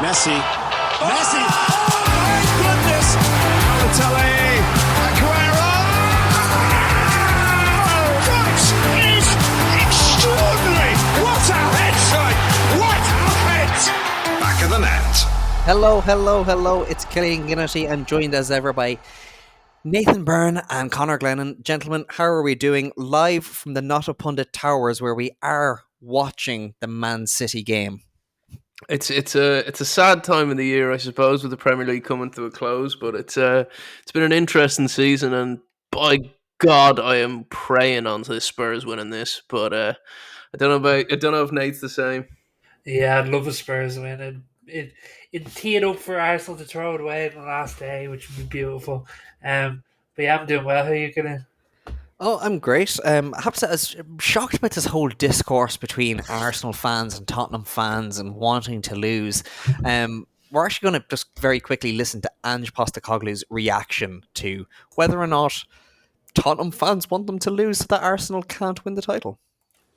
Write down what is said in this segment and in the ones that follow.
Messi. Messi. Oh my goodness. Balotelli. Aguero. That is extraordinary. What a headshot. What a hit. Back of the net. Hello. It's Killian Ginnity. I'm joined as ever by Nathan Byrne and Conor Glennon. Gentlemen, how are we doing? Live from the Not a Pundit Towers, where we are watching the Man City game. It's a sad time of the year, I suppose, with the Premier League coming to a close. But it's been an interesting season, and by God, I am praying on the Spurs winning this. But I don't know if Nate's the same. Yeah, I'd love a Spurs win. It teed up for Arsenal to throw it away in the last day, which would be beautiful. But yeah, I'm doing well. How are you gonna? Oh, I'm great. I have to say, I was shocked about this whole discourse between Arsenal fans and Tottenham fans and wanting to lose. We're actually going to just very quickly listen to Ange Postecoglou's reaction to whether or not Tottenham fans want them to lose so that Arsenal can't win the title.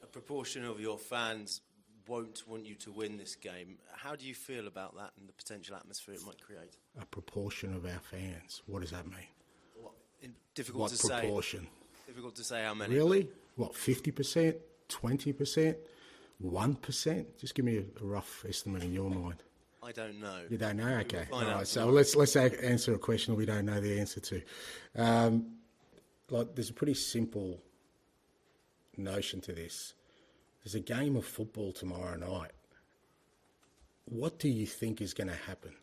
A proportion of your fans won't want you to win this game. How do you feel about that and the potential atmosphere it might create? A proportion of our fans. What does that mean? Difficult What to say. proportion? Difficult to say how many. Really? What, 50%? 20%? 1%? Just give me a rough estimate in your mind. I don't know. You don't know? Okay. We'll All find out right. So tomorrow. let's answer a question we don't know the answer to. There's a pretty simple notion to this. There's a game of football tomorrow night. What do you think is going to happen?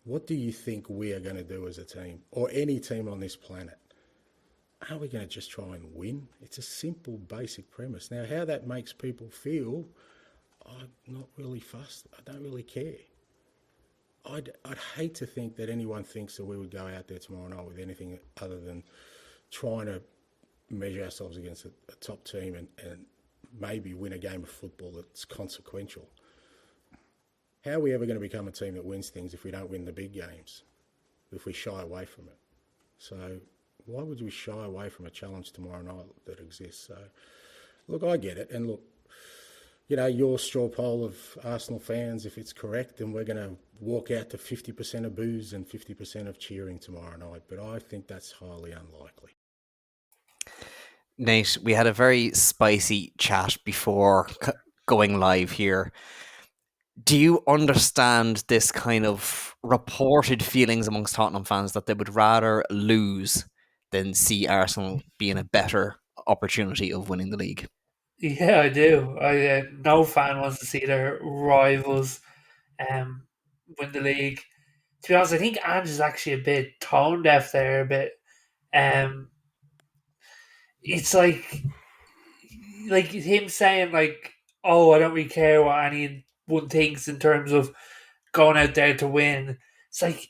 What do you think we are going to do as a team, or any team on this planet? Are we going to just try and win? It's a simple, basic premise. Now, how that makes people feel, I'm not really fussed. I don't really care. I'd hate to think that anyone thinks that we would go out there tomorrow night with anything other than trying to measure ourselves against a top team and maybe win a game of football that's consequential. How are we ever going to become a team that wins things if we don't win the big games, if we shy away from it? So why would we shy away from a challenge tomorrow night that exists? So, look, I get it. And look, you know, your straw poll of Arsenal fans, if it's correct, then we're going to walk out to 50% of boos and 50% of cheering tomorrow night. But I think that's highly unlikely. Nate, we had a very spicy chat before going live here. Do you understand this kind of reported feelings amongst Tottenham fans that they would rather lose than see Arsenal being a better opportunity of winning the league? Yeah, I do. No fan wants to see their rivals win the league. To be honest, I think Ange is actually a bit tone deaf there. A bit. It's like him saying like, "Oh, I don't really care what anyone thinks in terms of going out there to win." It's like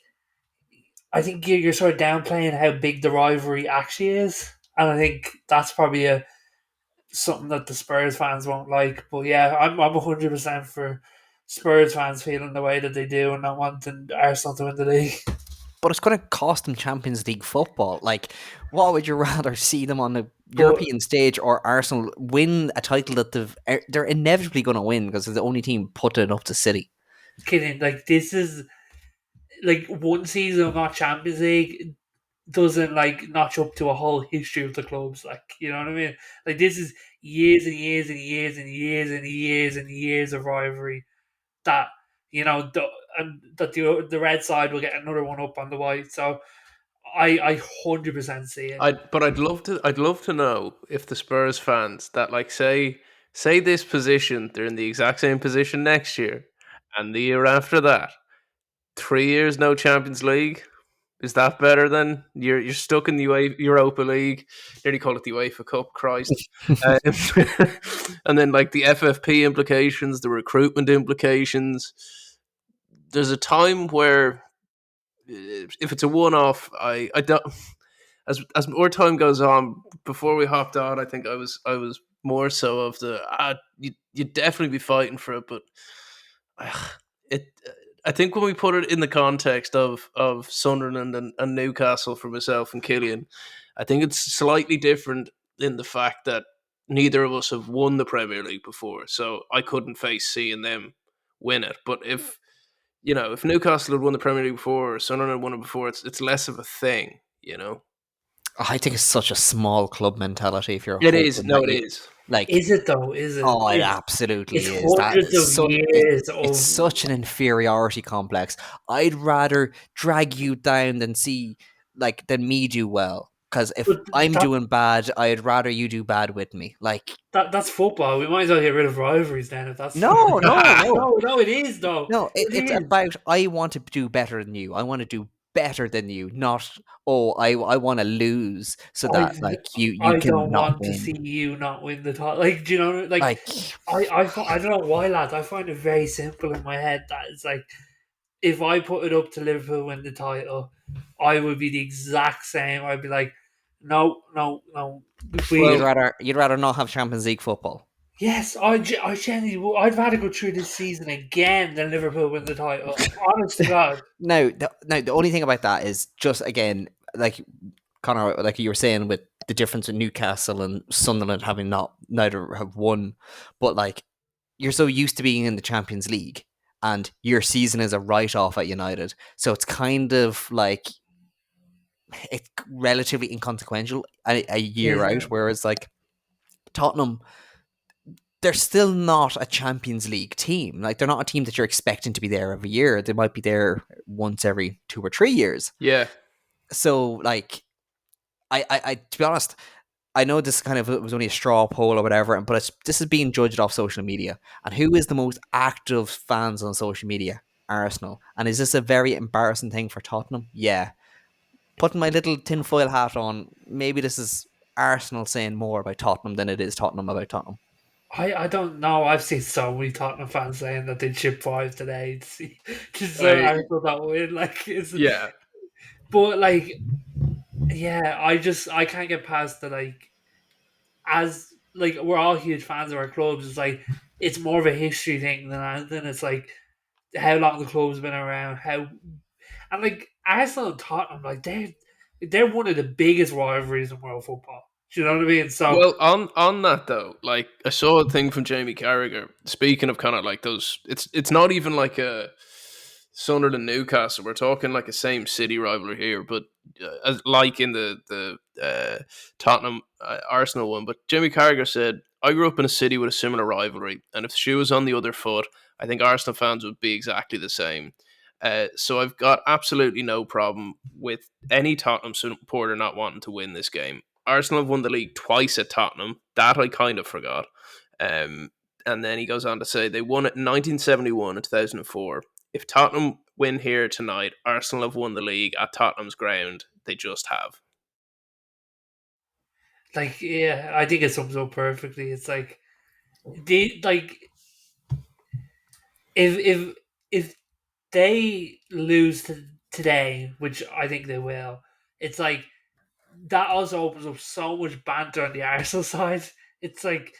I think you're sort of downplaying how big the rivalry actually is, and I think that's probably something that the Spurs fans won't like. But yeah, I'm 100% for Spurs fans feeling the way that they do and not wanting Arsenal to win the league. But it's going to cost them Champions League football. Like, what would you rather see them on the European stage or Arsenal win a title that they're inevitably going to win because they're the only team putting it up to City? Kidding, like this is like one season of not Champions League doesn't like notch up to a whole history of the clubs. Like, you know what I mean? Like this is years and years and years and years and years and years of rivalry that the red side will get another one up on the white. So I 100% see it. I'd love to know if the Spurs fans that like say this position, they're in the exact same position next year, and the year after that, 3 years no Champions League. Is that better than you're stuck in the Europa League? Nearly call it the UEFA Cup, Christ. And then like the FFP implications, the recruitment implications. There's a time where if it's a one-off, I don't. As more time goes on, before we hopped on, I think I was more so of the you'd definitely be fighting for it, but it. I think when we put it in the context of Sunderland and Newcastle for myself and Killian, I think it's slightly different in the fact that neither of us have won the Premier League before, so I couldn't face seeing them win it. But if you know, if Newcastle had won the Premier League before or Sunderland had won it before, it's less of a thing, you know. I think it's such a small club mentality if you're It is. hoping No, that it you is. like. Is it though? Is it? Oh, it It's absolutely is. That hundreds is of such years it's of. such an inferiority complex. I'd rather drag you down than me do well. Because if But I'm that, doing bad, I'd rather you do bad with me. Like, that's football. We might as well get rid of rivalries then if that's fair. no, no, no. No, it is though. No, It it's is. about I want to do better than you. I want to do better than you, not I want to lose so I, that like you I can don't not want to win. see you not win the title. Like, do you know? Like, Like, I don't know why, lads. I find it very simple in my head that it's like if I put it up to Liverpool win the title, I would be the exact same. I'd be like, no, no, no. Well, you'd rather not have Champions League football. Yes, I genuinely would. I'd rather go through this season again than Liverpool win the title. Honest to God. The only thing about that is just again, like Connor, like you were saying with the difference in Newcastle and Sunderland having neither have won, but like you're so used to being in the Champions League and your season is a write off at United, so it's kind of like it's relatively inconsequential a year Is out. it? Whereas like Tottenham, they're still not a Champions League team. Like they're not a team that you're expecting to be there every year. They might be there once every 2 or 3 years. yeah. So like I to be honest, I know this kind of was only a straw poll or whatever, but this is being judged off social media. And who is the most active fans on social media? Arsenal. And is this a very embarrassing thing for Tottenham? Yeah. Putting my little tinfoil hat on, maybe this is Arsenal saying more about Tottenham than it is Tottenham about Tottenham. I don't know. I've seen so many Tottenham fans saying that they'd chip five today to see just so I, Arsenal don't win. Like, yeah. but like, yeah, I can't get past the like as like we're all huge fans of our clubs. It's like it's more of a history thing than anything. It's like how long the club's been around, how and like Arsenal and Tottenham, like they're one of the biggest rivalries in world football. Do you know what I mean? So Well, on that though, like I saw a thing from Jamie Carragher. Speaking of kind of like those, it's not even like a Sunderland Newcastle. We're talking like a same city rivalry here, but as like in the Tottenham Arsenal one. But Jamie Carragher said, "I grew up in a city with a similar rivalry, and if the shoe was on the other foot, I think Arsenal fans would be exactly the same." So I've got absolutely no problem with any Tottenham supporter not wanting to win this game. Arsenal have won the league twice at Tottenham. That I kind of forgot. Um, and then he goes on to say they won it in 1971 and 2004. If Tottenham win here tonight, Arsenal have won the league at Tottenham's ground. They just have. like yeah, I think it sums up perfectly. It's like they like if they lose today, which I think they will, it's like that also opens up so much banter on the Arsenal side. It's like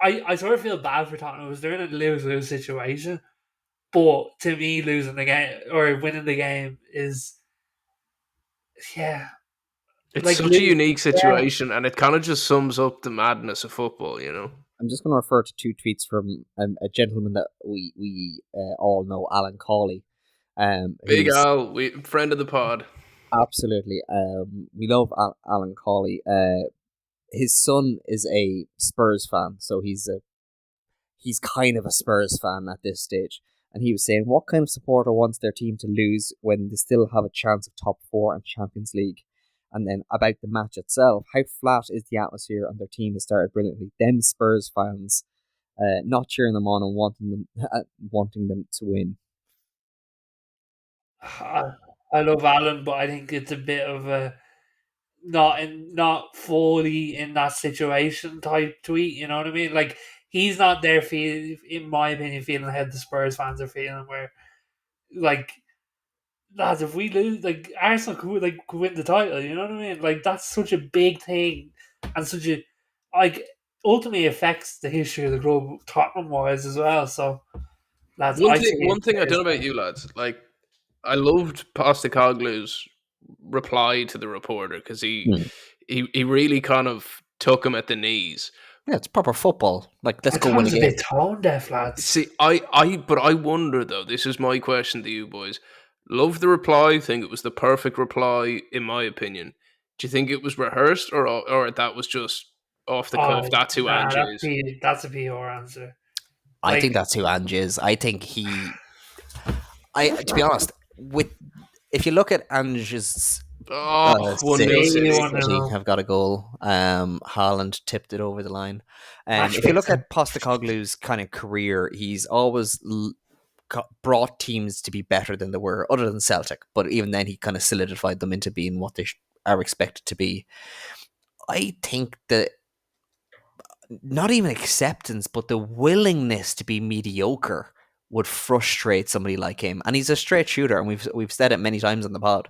I sort of feel bad for Tottenham because they're in a lose-lose situation. But to me, losing the game or winning the game is yeah, It's like such a unique yeah, situation, and it kind of just sums up the madness of football, you know? I'm just going to refer to two tweets from a gentleman that we all know, Alan Cawley, Big who's Al, friend of the pod. absolutely we love Alan Cawley. His son is a Spurs fan, so he's kind of a Spurs fan at this stage. And he was saying, what kind of supporter wants their team to lose when they still have a chance of top four and Champions League? And then about the match itself, how flat is the atmosphere and their team has started brilliantly. Them Spurs fans not cheering them on and wanting them to win. I love Alan, but I think it's a bit of a not fully in that situation type tweet. You know what I mean? Like he's not there feeling, in my opinion, feeling how the Spurs fans are feeling. Where like lads, if we lose, like Arsenal could win the title. You know what I mean? Like that's such a big thing and such a like ultimately affects the history of the club Tottenham wise as well. So lads, One I thing, see one it. thing I don't know about you lads, like I loved Postecoglou's reply to the reporter because he really kind of took him at the knees. Yeah, it's proper football. Like, let's I go thought it win a was a game. bit tone deaf, lads. See, but I wonder though. This is my question to you boys. Love the reply. Think it was the perfect reply, in my opinion. Do you think it was rehearsed, or that was just off the cuff? Oh, That's who nah, Ange is. that's a PR answer. I think Like, that's who Ange is. I think to be honest, with if you look at Ange's Oh, 1-0 City, City. 1-0. Have got a goal. Haaland tipped it over the line. Match If you look fixing. at Postecoglou's kind of career, he's always brought teams to be better than they were, other than Celtic. But even then, he kind of solidified them into being what they are expected to be. I think that not even acceptance, but the willingness to be mediocre would frustrate somebody like him. And he's a straight shooter, and we've said it many times on the pod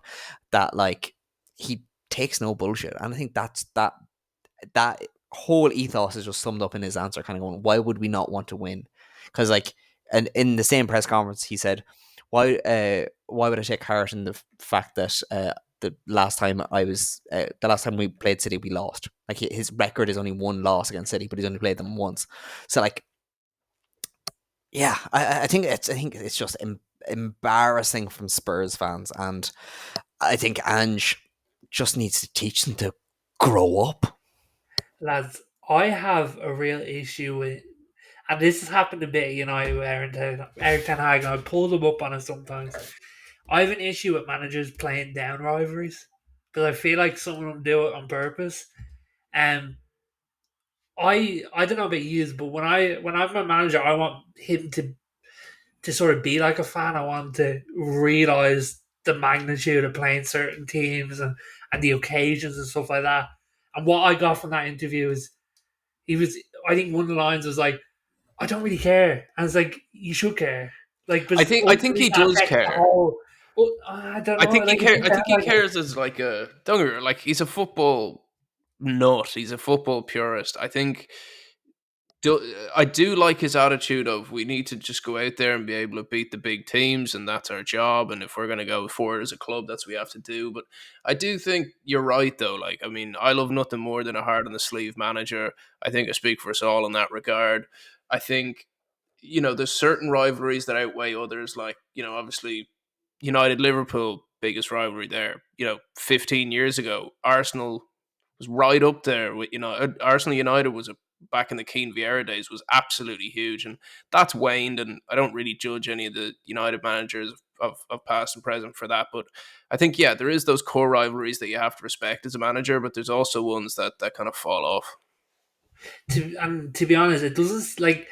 that like he takes no bullshit. And I think that whole ethos is just summed up in his answer, kind of going, why would we not want to win? Because like, and in the same press conference, he said, why would I take heart in the fact that the last time we played City, we lost. Like, his record is only one loss against City, but he's only played them once. So like, yeah, I think it's just embarrassing from Spurs fans, and I think Ange just needs to teach them to grow up. Lads, I have a real issue with, and this has happened a bit, with Eric Ten Hag, and I pull them up on it sometimes. I have an issue with managers playing down rivalries because I feel like some of them do it on purpose. I don't know about you, but when I'm a manager, I want him to sort of be like a fan. I want to realize the magnitude of playing certain teams and the occasions and stuff like that. And what I got from that interview is I think one of the lines was like, I don't really care. And it's like, you should care. Like, but I think he does the care. whole, well, I don't I know. think he Like, cares. I think he cares as like a don't get me wrong, like he's a football nut. He's a football purist. I do like his attitude of we need to just go out there and be able to beat the big teams, and that's our job. And if we're going to go forward as a club, that's what we have to do. But I do think you're right, though. Like, I mean, I love nothing more than a hard on the sleeve manager. I think I speak for us all in that regard. I think there's certain rivalries that outweigh others. Like, obviously, United Liverpool biggest rivalry there. 15 years ago, Arsenal was right up there with Arsenal United was back in the Keane Vieira days was absolutely huge, and that's waned. And I don't really judge any of the United managers of past and present for that, but I think there is those core rivalries that you have to respect as a manager, but there's also ones that kind of fall off. To be honest, it doesn't like,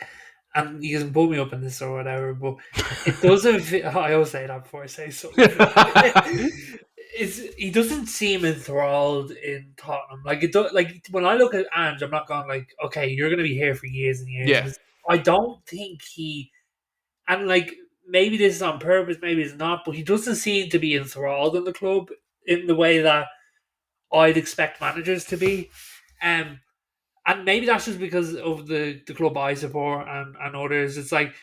and you can pull me up in this or whatever, but it doesn't. I always say that before I say something. He doesn't seem enthralled in Tottenham. Like it do, like when I look at Ange, I'm not going like, okay, you're going to be here for years and years. Yeah. I don't think and like maybe this is on purpose, maybe it's not, but he doesn't seem to be enthralled in the club in the way that I'd expect managers to be. And maybe that's just because of the club I support and others. It's like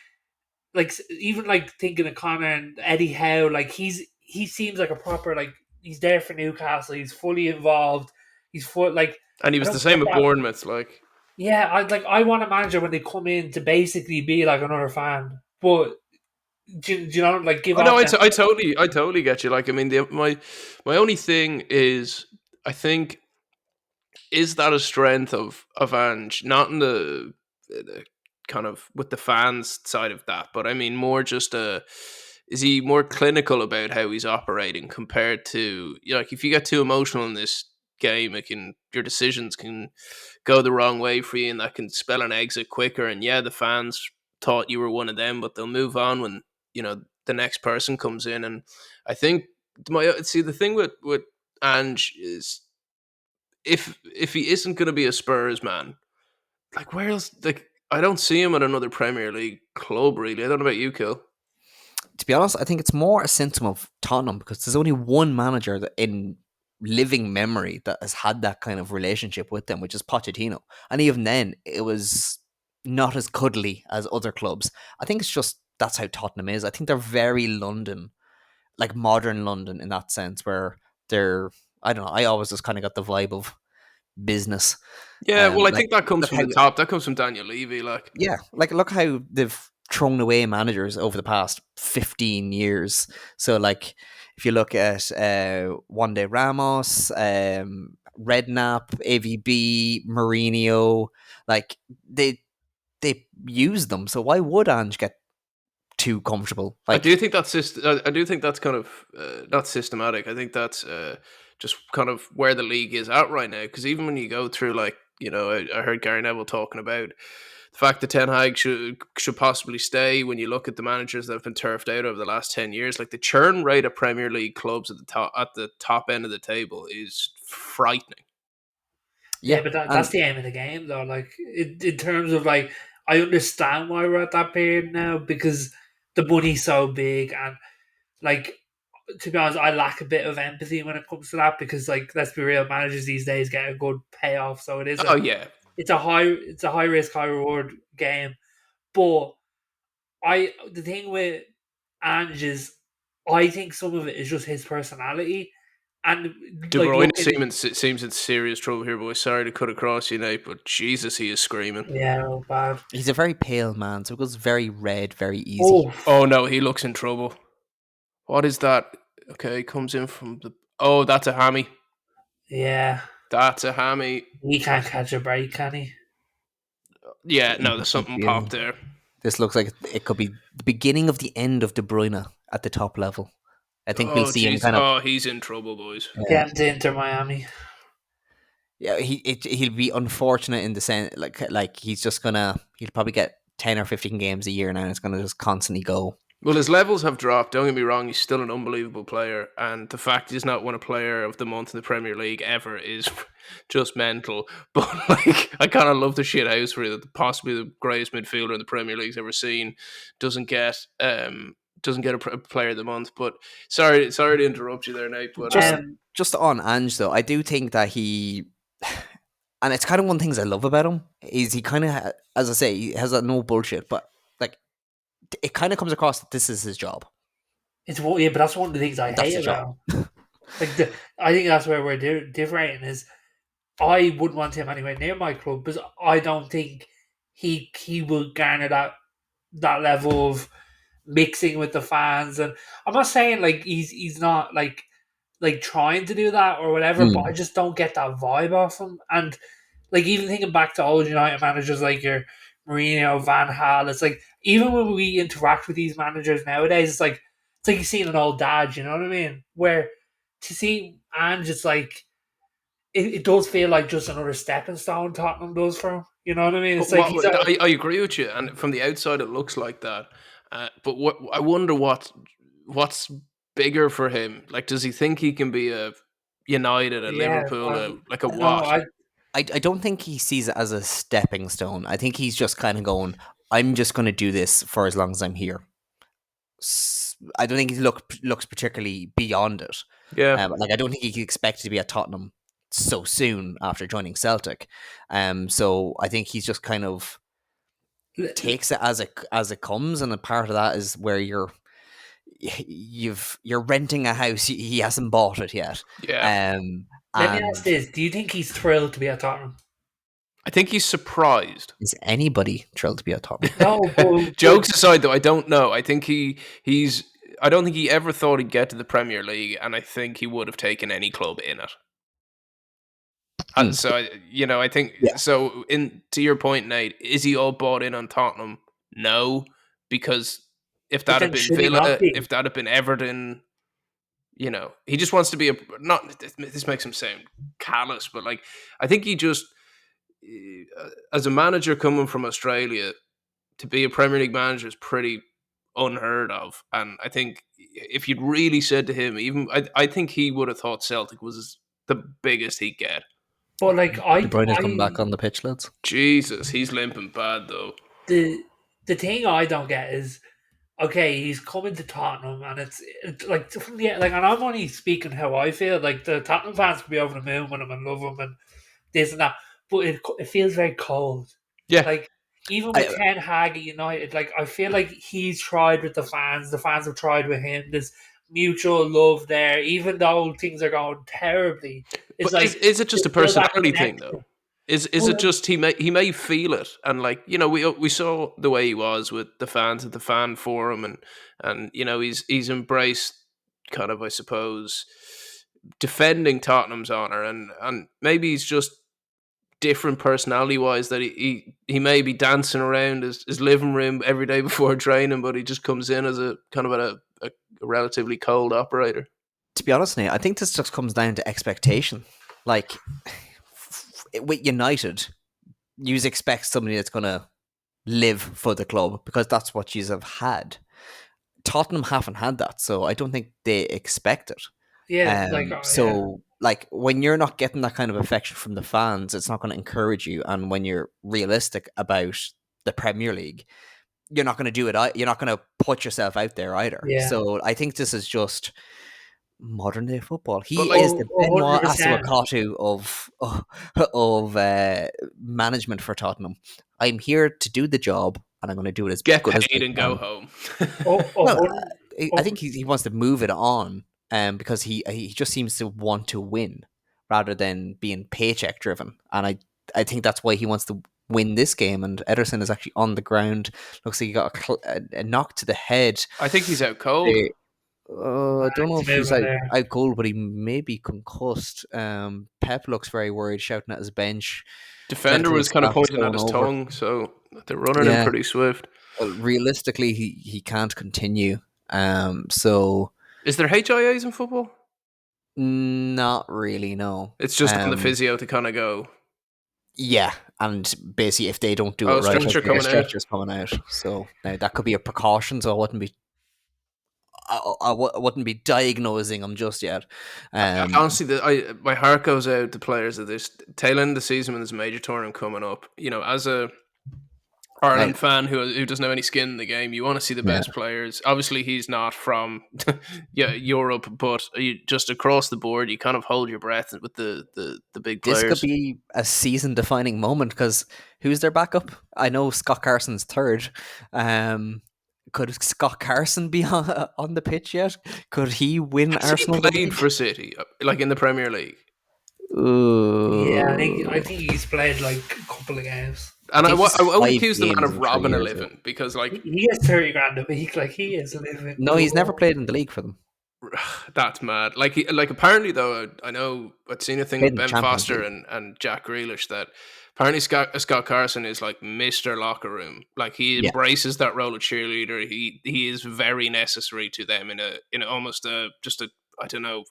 even like thinking of Connor and Eddie Howe, like he seems like a proper, like, he's there for Newcastle. He's fully involved. He's full like, And he I was the don't same get at that. Bournemouth, like. Yeah, I want a manager when they come in to basically be like another fan, but do you know, like, give Oh no, off I, that. t- I totally, I totally get you. Like, I mean, my only thing is, I think, is that a strength of Ange, not in the kind of with the fans side of that, but I mean more just is he more clinical about how he's operating compared to like if you get too emotional in this game, your decisions can go the wrong way for you, and that can spell an exit quicker. And the fans thought you were one of them, but they'll move on when the next person comes in. And I think the thing with Ange is if he isn't going to be a Spurs man, like where else? Like I don't see him at another Premier League club. Really, I don't know about you, Kill. To be honest, I think it's more a symptom of Tottenham because there's only one manager that in living memory that has had that kind of relationship with them, which is Pochettino. And even then, it was not as cuddly as other clubs. I think it's just that's how Tottenham is. I think they're very London, like modern London in that sense, where they're, I don't know, I always just kind of got the vibe of business. Yeah, well, I Like, think that comes look from how the top. That comes from Daniel Levy. Like, yeah, like look how they've thrown away managers over the past 15 years. So like if you look at Juan de Ramos, Redknapp, AVB, Mourinho, like they use them. So why would Ange get too comfortable? I Like, do think that's I do think that's kind of not systematic. I think that's just kind of where the league is at right now. Because even when you go through, like, I heard Gary Neville talking about the fact that Ten Hag should possibly stay. When you look at the managers that have been turfed out over the last 10 years, like the churn rate of Premier League clubs at the top end of the table is frightening. Yeah, yeah, but that's and the aim of the game, though. Like in terms of like, I understand why we're at that period now because the money's so big, and like, to be honest, I lack a bit of empathy when it comes to that because, like, let's be real, managers these days get a good payoff, so Oh yeah, it's a high risk, high reward game. But the thing with Ange is, I think some of it is just his personality, and De like Bruyne looking, seems in serious trouble here, boys. Sorry to cut across you, Nate, but Jesus, he is screaming. yeah, oh, bad. he's a very pale man, so it goes very red very easy. Oh, Oh no, he looks in trouble. What is that? Okay, comes in from the. Oh, that's a hammy. yeah, That's a hammy. he can't catch a break, can he? Yeah, no, there's something popped there. This looks like it could be the beginning of the end of De Bruyne at the top level. I think we'll Oh see him jeez. kind of. Oh, he's in trouble, boys. Get him to Inter Miami. Yeah, he'll be unfortunate in the sense like he'll probably get 10 or 15 games a year now, and it's gonna just constantly go. Well, his levels have dropped. Don't get me wrong; he's still an unbelievable player, and the fact he's not won a Player of the Month in the Premier League ever is just mental. But like, I kind of love the shit house for that possibly the greatest midfielder in the Premier League's ever seen doesn't get a Player of the Month. But sorry to interrupt you there, Nate. But Just Um, just on Ange though, I do think that he, and it's kind of one of the things I love about him is he kind of, as I say, he has that no bullshit, but like it kind of comes across that this is his job. yeah, but that's one of the things I That's hate his about job. him. Like, I think that's where we're different. Is I wouldn't want him anywhere near my club because I don't think he will garner that level of mixing with the fans. And I'm not saying like he's not like trying to do that or whatever, but I Mm. just don't get that vibe off him. And like, even thinking back to old United managers like your Mourinho, Van Gaal, it's like even when we interact with these managers nowadays, it's like you're seeing an old dad. You know what I mean? Where to see Ange, it's like it does feel like just another stepping stone Tottenham does for him. You know what I mean? It's like he's I agree with you, and from the outside it looks like that. But what I wonder what's bigger for him. Like, does he think he can be a United, a yeah. Liverpool, like a No, what? I don't think he sees it as a stepping stone. I think he's just kind of going, I'm just going to do this for as long as I'm here. I don't think he looks particularly beyond it. Yeah, Like I don't think he expected to be at Tottenham so soon after joining Celtic. So I think he's just kind of takes it as it comes, and a part of that is where you're renting a house. He hasn't bought it yet. yeah. Let me And ask this: do you think he's thrilled to be at Tottenham? I think he's surprised. is anybody thrilled to be at Tottenham? No, Jokes aside, though, I don't know. I think he's. I don't think he ever thought he'd get to the Premier League, and I think he would have taken any club in it. Hmm. So I think Yeah. so. In to your point, Nate, is he all bought in on Tottenham? No, because if but that had then been should he not Villa, be? if that had been Everton, he just wants to be a not. This makes him sound callous, but like I think he just, as a manager coming from Australia, to be a Premier League manager is pretty unheard of. And I think if you'd really said to him, even I think he would have thought Celtic was the biggest he'd get. But like De Bruyne's come back on the pitch, lads. Jesus, he's limping bad though. the thing I don't get is, okay, he's coming to Tottenham, and it's like, yeah, like, and I'm only speaking how I feel. Like, the Tottenham fans could be over the moon with him and love him and this and that, but it feels very cold. Yeah, Like, even with I, Ten Hag at United, like, I feel like he's tried with the fans have tried with him. There's mutual love there, even though things are going terribly. It's But like is it just a there's still that personality thing connection. though? Is it Well, just he may feel it, and like, you know, we saw the way he was with the fans at the fan forum, and you know, he's embraced kind of, I suppose, defending Tottenham's honor, and maybe he's just different personality wise, that he may be dancing around his living room every day before training, but he just comes in as a kind of a relatively cold operator. To be honest, Nate, I think this just comes down to expectation. Like with United, you expect somebody that's going to live for the club because that's what you have had. Tottenham haven't had that, so I don't think they expect it. yeah, yeah, So like when you're not getting that kind of affection from the fans, it's not going to encourage you. And when you're realistic about the Premier League, you're not going to do it. You're not going to put yourself out there either. yeah. So I think this is just modern day football. But He like, is the Benoit 100%. Assewakatu of management for Tottenham. I'm here to do the job, and I'm going to do it as get good as I paid and go can. home. Well, I Oh, think he wants to move it on, because he just seems to want to win rather than being paycheck driven, and I think that's why he wants to win this game. And Ederson is actually on the ground. Looks like he got a knock to the head. I think he's out cold. I don't know he's if he's moving there. out cold, but he may be concussed. Pep looks very worried, shouting at his bench. Defender Mental was kind of staff is pointing at going his over. tongue, so they're running him Yeah, pretty swift. realistically, he can't continue. So Is there HIAs in football? not really, no. It's just on the physio to kind of go, Yeah, and basically, if they don't do it oh, right, stretcher their coming out. stretcher's coming out. So now that could be a precaution. So I wouldn't be. I wouldn't be diagnosing them just yet. Honestly, my heart goes out to players of this tail end of the season when there's a major tournament coming up. You know, as a Ireland Like, fan who doesn't have any skin in the game, you want to see the yeah. best players. Obviously, he's not from Europe, but just across the board, you kind of hold your breath with the big This could players. be a season-defining moment because who's their backup? I know Scott Carson's third. Could Scott Carson be on the pitch yet? Could he win Has he Arsenal the played league? for City, like in the Premier League? Yeah, I Ooh. think he's played like a couple of games. And I think he's won't 5 accuse the man games of in 3 robbing a years. living, because like He gets 30 grand a week. Like he is living. No, he's never played in the league for them. that's mad. Like apparently though, I know I'd seen a thing Played with in the Ben Champions Foster League. and Jack Grealish that apparently Scott Carson is like Mr. Locker Room. Like he Yeah. embraces that role of cheerleader. He is very necessary to them in a almost just a, I don't know,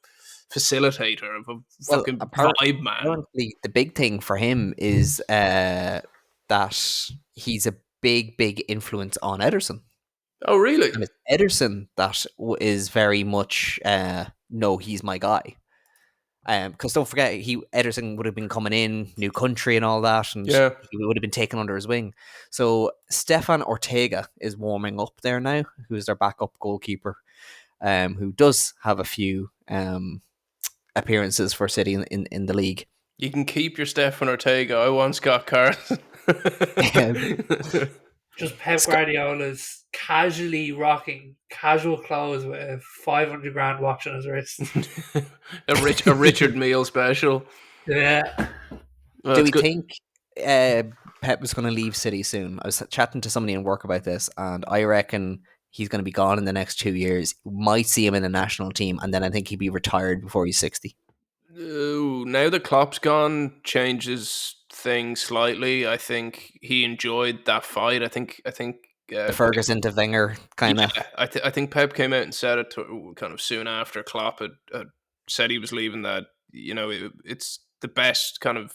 facilitator of a Well, fucking vibe man. apparently, the big thing for him is that he's a big influence on Ederson. Oh really? And it's Ederson that is very much, no, he's my guy. Because don't forget, Ederson would have been coming in, new country and all that, and Yeah. he would have been taken under his wing. So Stefan Ortega is warming up there now, who's their backup goalkeeper, who does have a few appearances for City in the league. You can keep your Stefan Ortega. I want Scott Carson. Just Pep Guardiola's casually rocking casual clothes with 500 grand watch on his wrist. a Richard Meal special. Yeah. Well, Do it's we good. think Pep was going to leave City soon? I was chatting to somebody in work about this, and I reckon he's going to be gone in the next 2 years. Might see him in the national team, and then I think he'd be retired before he's 60. Ooh, now that Klopp's gone, changes things slightly. I think he enjoyed that fight. I think The Ferguson to Wenger kind of. yeah, I think Pep came out and said it kind of soon after Klopp had said he was leaving, that you know it's the best kind of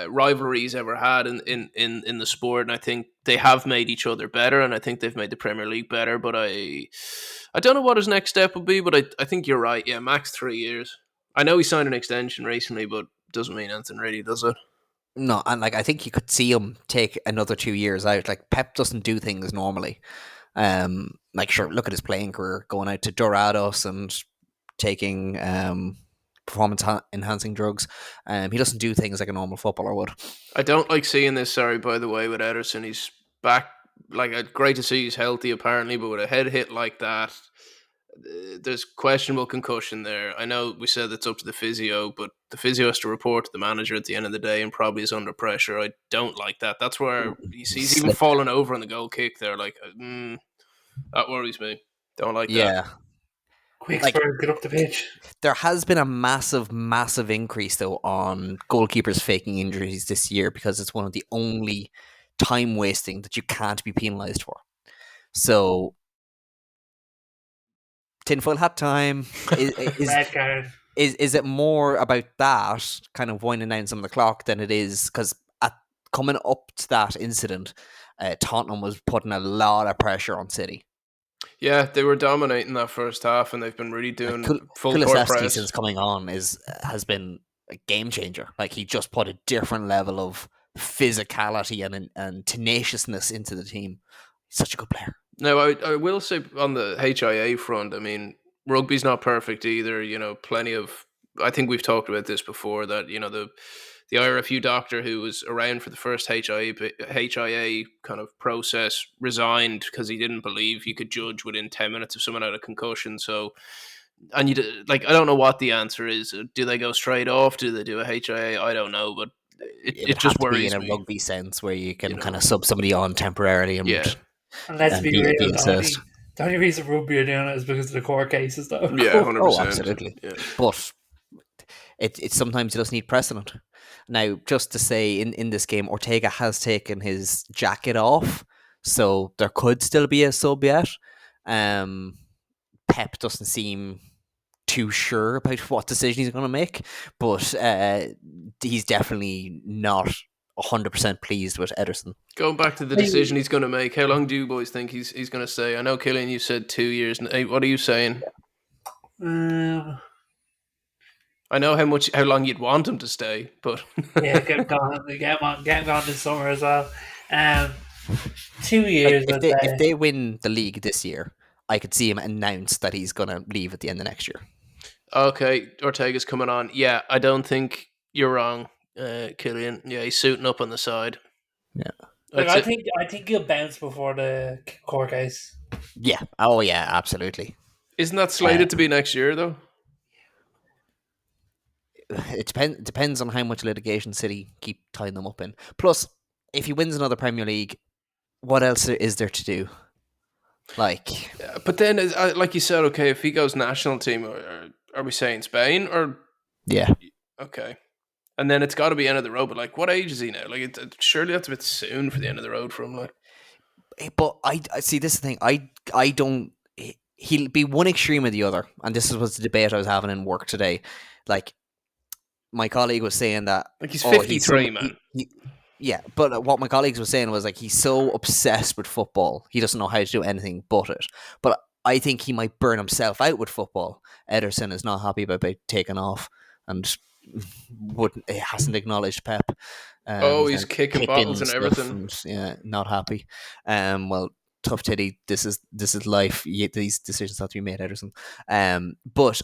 rivalry he's ever had in the sport, and I think they have made each other better, and I think they've made the Premier League better. But I don't know what his next step will be, but I think you're right. Yeah, max 3 years. I know he signed an extension recently, but doesn't mean anything really, does it? No, and like I think you could see him take another 2 years out. Like Pep doesn't do things normally. Like sure, look at his playing career, going out to Dorados and taking performance enhancing drugs. He doesn't do things like a normal footballer would. I don't like seeing this, sorry, by the way, with Ederson. He's back. Like, great to see he's healthy, apparently, but with a head hit like that, There's questionable concussion there. I know we said it's up to the physio, but the physio has to report to the manager at the end of the day and probably is under pressure. I don't like that. That's where he's even Slip. falling over on the goal kick there. Like, that worries me. Don't like that. Yeah. Quick Like, Spurs, get up the pitch. there has been a massive increase though on goalkeepers faking injuries this year because it's one of the only time wasting that you can't be penalised for. So tinfoil hat time Red card. is it more about that kind of winding down some of the clock than it is because at coming up to that incident, Tottenham was putting a lot of pressure on City. Yeah, they were dominating that first half, and they've been really doing full court Kulusevski press. since coming on has been a game changer. Like he just put a different level of physicality and tenaciousness into the team. He's such a good player. Now, I will say on the HIA front, I mean, rugby's not perfect either. You know, plenty of. I think we've talked about this before. That the IRFU doctor who was around for the first HIA kind of process resigned because he didn't believe you could judge within 10 minutes of someone had a concussion. So, and I don't know what the answer is. Do they go straight off? Do they do a HIA? I don't know, but It it would just have to be worries in a me. rugby sense where you can You know. kind of sub somebody on temporarily and Yeah. And let's be be real, assessed. the only reason rugby are doing it is because of the court cases, though. Yeah, 100%. Oh, absolutely. Yeah. But it's sometimes you just need precedent. Now, just to say, in this game, Ortega has taken his jacket off, so there could still be a sub yet. Pep doesn't seem too sure about what decision he's going to make, but he's definitely not 100% pleased with Ederson. Going back to the decision he's going to make, how long do you boys think he's going to stay? I know, Killian, you said 2 years. Hey, what are you saying? I know how long you'd want him to stay, but Yeah, get him gone this summer as well. 2 years. Like, if they win the league this year, I could see him announce that he's going to leave at the end of next year. Okay, Ortega's coming on. Yeah, I don't think you're wrong, Killian. Yeah, he's suiting up on the side. Yeah. I think he'll bounce before the court case. Yeah. Oh, yeah, absolutely. Isn't that slated to be next year, though? It depends on how much litigation City keep tying them up in. Plus, if he wins another Premier League, what else is there to do? Like, But then, like you said, okay, if he goes national team, are we saying Spain or? yeah. Okay, and then it's got to be end of the road. But like, what age is he now? Like, surely that's a bit soon for the end of the road for him. Like, But I see this is the thing. I don't. He'll be one extreme or the other, and this was the debate I was having in work today. Like, my colleague was saying that he's 53, man. Yeah, but what my colleagues were saying was like he's so obsessed with football, he doesn't know how to do anything but it. But I think he might burn himself out with football. Ederson is not happy about taking off and hasn't acknowledged Pep. He's kicking bottles and everything. Yeah, not happy. Well, tough titty. This is life. These decisions have to be made, Ederson. But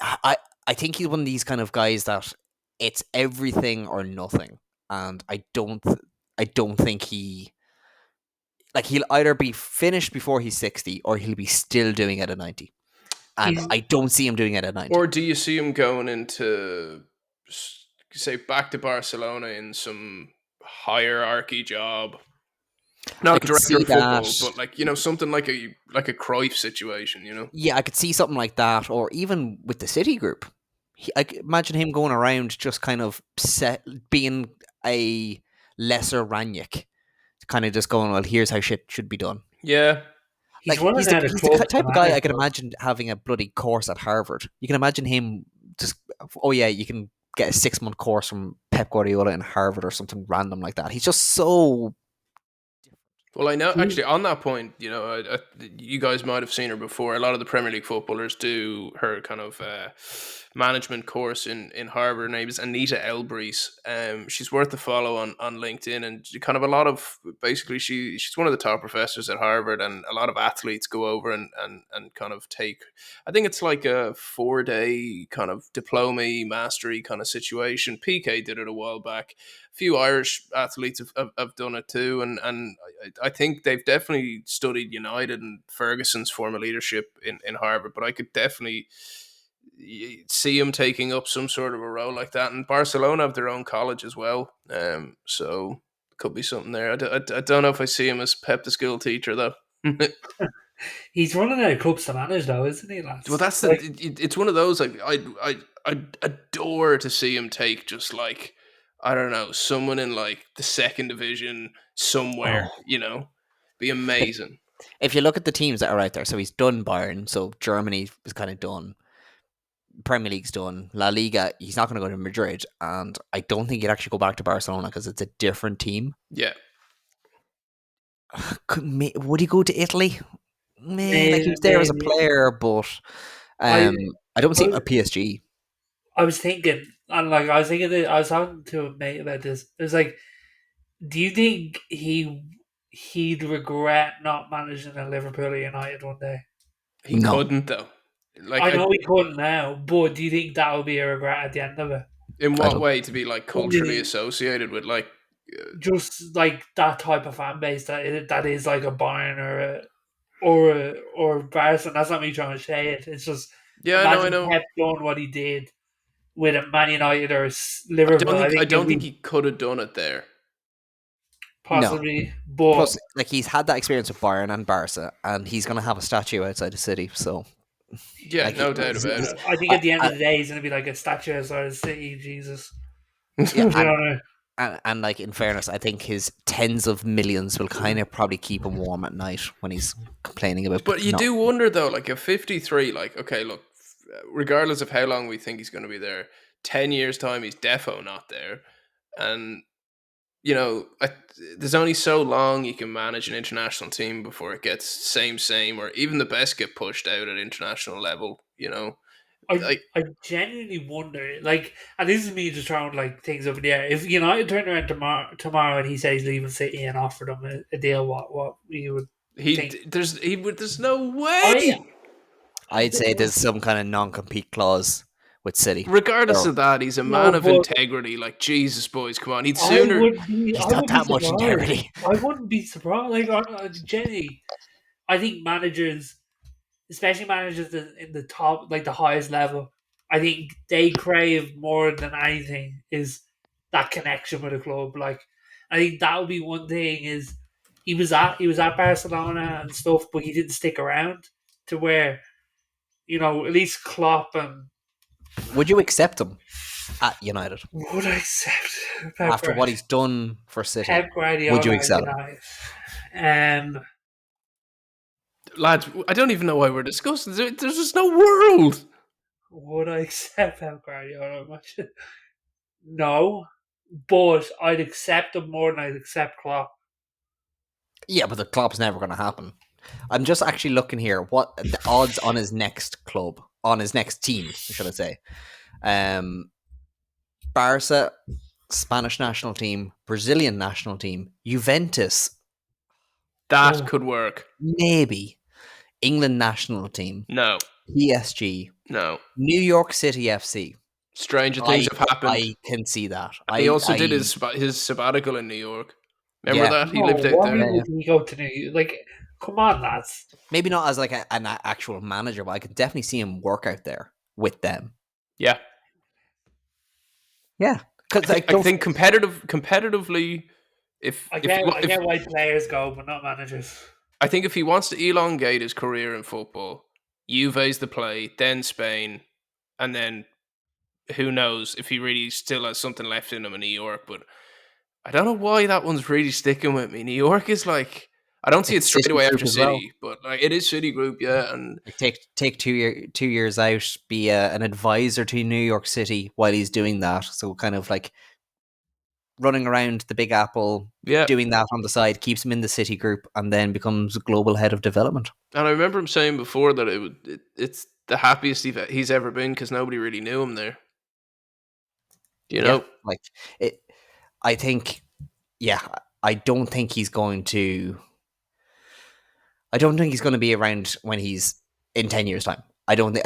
I think he's one of these kind of guys that it's everything or nothing, and I don't think he'll either be finished before he's 60 or he'll be still doing it at 90. And I don't see him doing it at 90. Or do you see him going into, say, back to Barcelona in some hierarchy job? Not director of football, but like, something like a Cruyff situation, Yeah, I could see something like that, or even with the City group. I could imagine him going around just kind of being a lesser Ranić, kind of just going, well, here's how shit should be done. Yeah. He's the type of guy I can imagine having a bloody course at Harvard. You can imagine him just, you can get a 6-month course from Pep Guardiola in Harvard or something random like that. He's just so... Well, I know, actually, on that point, you guys might have seen her before. A lot of the Premier League footballers do her kind of management course in Harvard. Her name is Anita Elbreeze. She's worth a follow on LinkedIn, and kind of a lot of, basically, she's one of the top professors at Harvard, and a lot of athletes go over and kind of take, I think it's like a 4-day kind of diploma mastery kind of situation. PK did it a while back, few Irish athletes have done it too, and I think they've definitely studied United and Ferguson's form of leadership in Harvard. But I could definitely see him taking up some sort of a role like that. And Barcelona have their own college as well, so could be something there. I don't know if I see him as Pep the school teacher though. He's running out of clubs to manage, though, isn't he, lads? Well, that's Like, it's one of those like I'd adore to see him take just like I don't know someone in like the second division somewhere, Oh. be amazing. If you look at the teams that are out there, so he's done Bayern, so Germany is kind of done. Premier League's done. La Liga, he's not going to go to Madrid, and I don't think he'd actually go back to Barcelona because it's a different team. Yeah, Would he go to Italy? Like he was there as a player, but I don't see him at PSG. I was thinking, and like I was talking to a mate about this. It was like, do you think he'd regret not managing a Liverpool or United one day? he No. couldn't though. Like I know he couldn't now, but do you think that would be a regret at the end of it? in I what don't- way to be like culturally Only- associated with like Just like that type of fan base that is like a Bayern or Barca. That's not me trying to say it. It's just I imagine know. Pep doing what he did with a Man United or Liverpool. I don't it'd think be he could have done it there. possibly, but Plus, like he's had that experience with Bayern and Barca, and he's going to have a statue outside the city. So Yeah, Like, no doubt about it. I think at the end of the day, he's going to be like a statue outside the city. Jesus, yeah, You and, know, and like in fairness, I think his tens of millions will kind of probably keep him warm at night when he's complaining about. But you not- do wonder though, like at 53, like okay, look, regardless of how long we think he's going to be there, 10 years time he's defo not there, and there's only so long you can manage an international team before it gets same, or even the best get pushed out at international level. I genuinely wonder, like, and this is me just throwing like things up in the air. If United turned around tomorrow and he says leaving City and offered him a deal, what you would think? There's no way. I'd say there's some kind of non-compete clause with City. Regardless So- of that, he's a No, man of but- integrity. Like Jesus, boys, come on. He'd sooner. He's got that much integrity. I wouldn't be surprised. Like, Jenny, I think managers, especially managers in the top, like the highest level, I think they crave more than anything is that connection with a club. Like, I think that would be one thing. Is he was at Barcelona and stuff, but he didn't stick around to where, at least Klopp and Would you accept him at United would I accept after what he's done for City? Pep Guardiola? Would you accept him? United? Lads, I don't even know why we're discussing. There's just no world. Would I accept Pep Guardiola much? No, but I'd accept him more than I'd accept Klopp. Yeah, but the Klopp's never going to happen. I'm just actually looking here. What the odds on his next club, on his next team, should I say? Barca, Spanish national team, Brazilian national team, Juventus, That Oh. could work. maybe England national team, No, PSG, no. New York City FC. Stranger things have happened. I can see that. He also did his sabbatical in New York. Remember Yeah. that? He lived out why there. would he go to New York? Like, come on, lads. maybe not as like an actual manager, but I can definitely see him work out there with them. Yeah. Yeah, because I think competitively, I get why players go, but not managers. I think if he wants to elongate his career in football, Juve's the play, then Spain, and then who knows if he really still has something left in him in New York. But I don't know why that one's really sticking with me. New York is like, I don't see It's it straight City away Group after as well. City, but like it is City Group, yeah. And Like take 2 years out, be an advisor to New York City while he's doing that. So kind of like running around the Big Apple, yeah, doing that on the side, keeps him in the City Group, and then becomes global head of development. and I remember him saying before that it's the happiest he's ever been because nobody really knew him there. You know, like it. I think, yeah, I don't think he's going to. I don't think he's going to be around when he's in 10 years' time. I don't think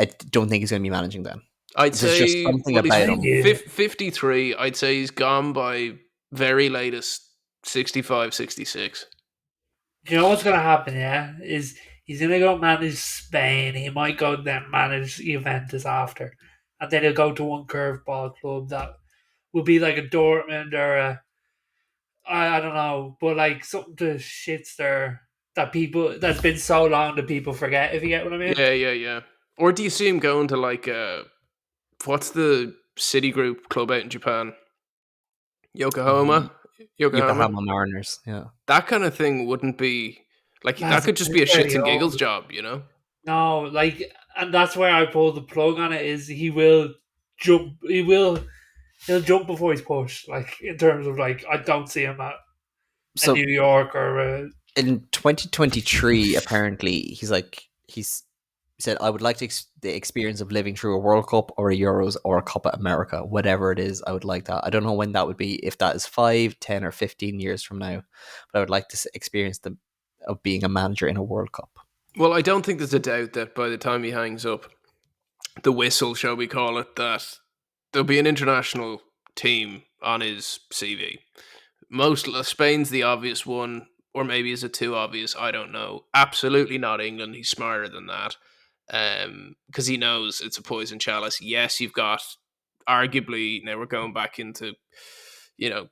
he's going to be managing then. I'd There's just say something well, about he's him. 53. I'd say he's gone by very latest 65, 66. Do you know what's going to happen, yeah? Is he's going to go manage Spain. He might go then manage Juventus after. And then he'll go to one curveball club that will be like a Dortmund or I don't know, but like something to shits there that's been so long that people forget, if you get what I mean. Yeah. Or do you see him going to like what's the Citigroup club out in Japan? Yokohama? Yokohama? Yokohama Mariners. Yeah. That kind of thing wouldn't be like that That's could just be a shits very and giggles old. job, you know? No, like, and that's where I pull the plug on it. Is he will jump? He'll jump before he's pushed. Like in terms of like, I don't see him at a So New York or a, in 2023, apparently, he's said, I would like the experience of living through a World Cup or a Euros or a Copa America, whatever it is. I would like that. I don't know when that would be, if that is 5, 10, or 15 years from now, but I would like to experience the of being a manager in a World Cup. Well, I don't think there's a doubt that by the time he hangs up the whistle, shall we call it, that there'll be an international team on his CV. Most Spain's the obvious one, or maybe is it too obvious? I don't know. Absolutely not England. He's smarter than that, because he knows it's a poison chalice. Yes, you've got arguably now we're going back into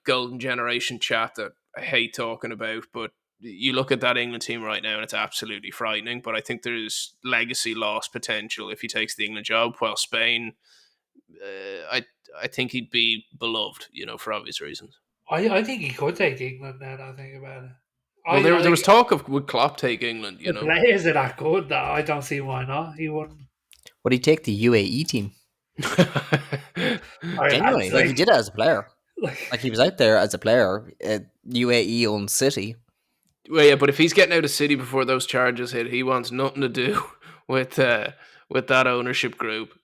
golden generation chat that I hate talking about, but you look at that England team right now and it's absolutely frightening. But I think there's legacy loss potential if he takes the England job. While Spain, I think he'd be beloved, for obvious reasons. I think he could take England now that I think about it. Well, there was talk of would Klopp take England, the players are that good that I don't see why not. He wouldn't. Would he take the UAE team? Genuinely, like he did it as a player. Like he was out there as a player. UAE owned City. Well, yeah, but if he's getting out of City before those charges hit, he wants nothing to do with that ownership group.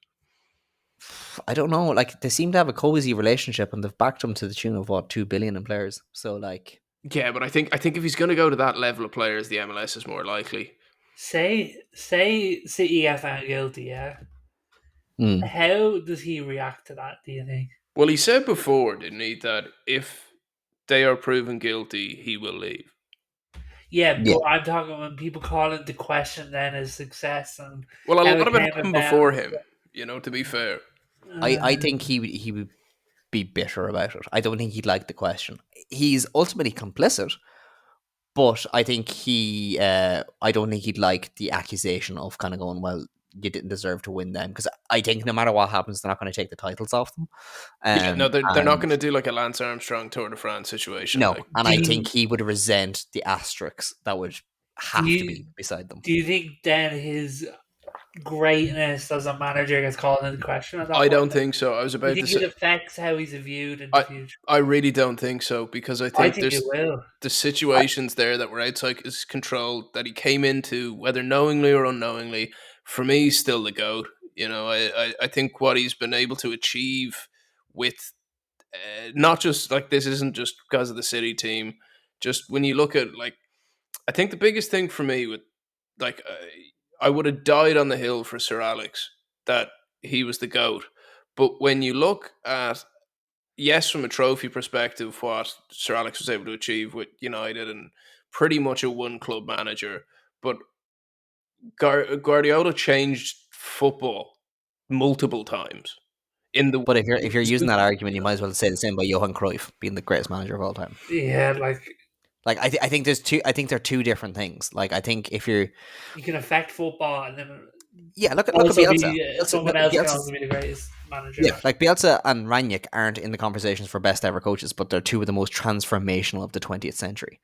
I don't know. Like they seem to have a cozy relationship, and they've backed him to the tune of what, 2 billion in players. So like, yeah, but I think if he's going to go to that level of players, the MLS is more likely. Say City get found guilty, yeah. How does he react to that, do you think? Well, he said before, didn't he, that if they are proven guilty, he will leave. Yeah, but I'm talking when people call into question then his success and a lot of it happened before him. To be fair, I think he would be bitter about it. I don't think he'd like the question. He's ultimately complicit, but I think I don't think he'd like the accusation of kind of going, well, you didn't deserve to win then, because I think no matter what happens, they're not going to take the titles off them. They're not going to do like a Lance Armstrong Tour de France situation. No, and I think he would resent the asterisks that would have to be beside them. Do you think then his greatness as a manager gets called into question at that I point? don't think so. I was about to say, it affects how he's viewed in the future? I really don't think so, because I think it will. The situations there that were outside his control that he came into, whether knowingly or unknowingly, for me, he's still the GOAT. I think what he's been able to achieve with not just like this isn't just because of the City team. Just when you look at I think the biggest thing for me with I would have died on the hill for Sir Alex that he was the GOAT. But when you look at, yes, from a trophy perspective, what Sir Alex was able to achieve with United and pretty much a one-club manager, but Guardiola changed football multiple times. But if you're using that argument, you might as well say the same about Johan Cruyff being the greatest manager of all time. Yeah, I think there's two. I think they're two different things. Like I think if you can affect football and then look at Bielsa. Someone else can also be the greatest manager. Yeah, like Bielsa and Rangnick aren't in the conversations for best ever coaches, but they're two of the most transformational of the 20th century.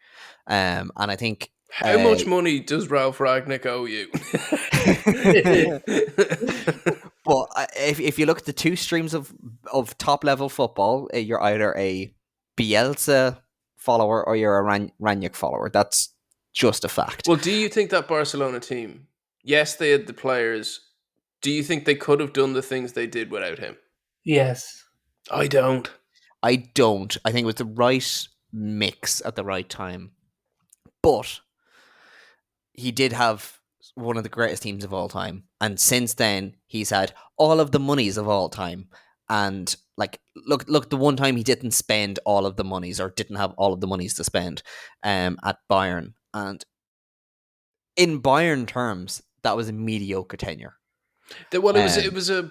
And I think how much money does Ralph Rangnick owe you? But if you look at the two streams of top level football, you're either a Bielsa follower or you're a Rangnick follower. That's just a fact. Well, do you think that Barcelona team, yes, they had the players, do you think they could have done the things they did without him? Yes. I don't. I think it was the right mix at the right time. But he did have one of the greatest teams of all time. And since then, he's had all of the monies of all time. And like look, the one time he didn't spend all of the monies or didn't have all of the monies to spend at Bayern, and in Bayern terms, that was a mediocre tenure. Well, it was a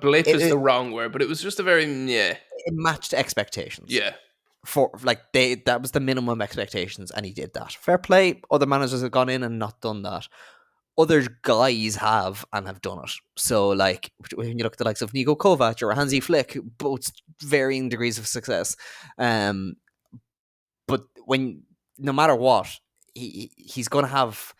blip It, is the it, wrong word, but it was just a very it matched expectations. yeah. For like that was the minimum expectations, and he did that. Fair play. Other managers have gone in and not done that. Other guys have and have done it. So, like, when you look at the likes of Niko Kovac or Hansi Flick, both varying degrees of success. But no matter what, he's going to have.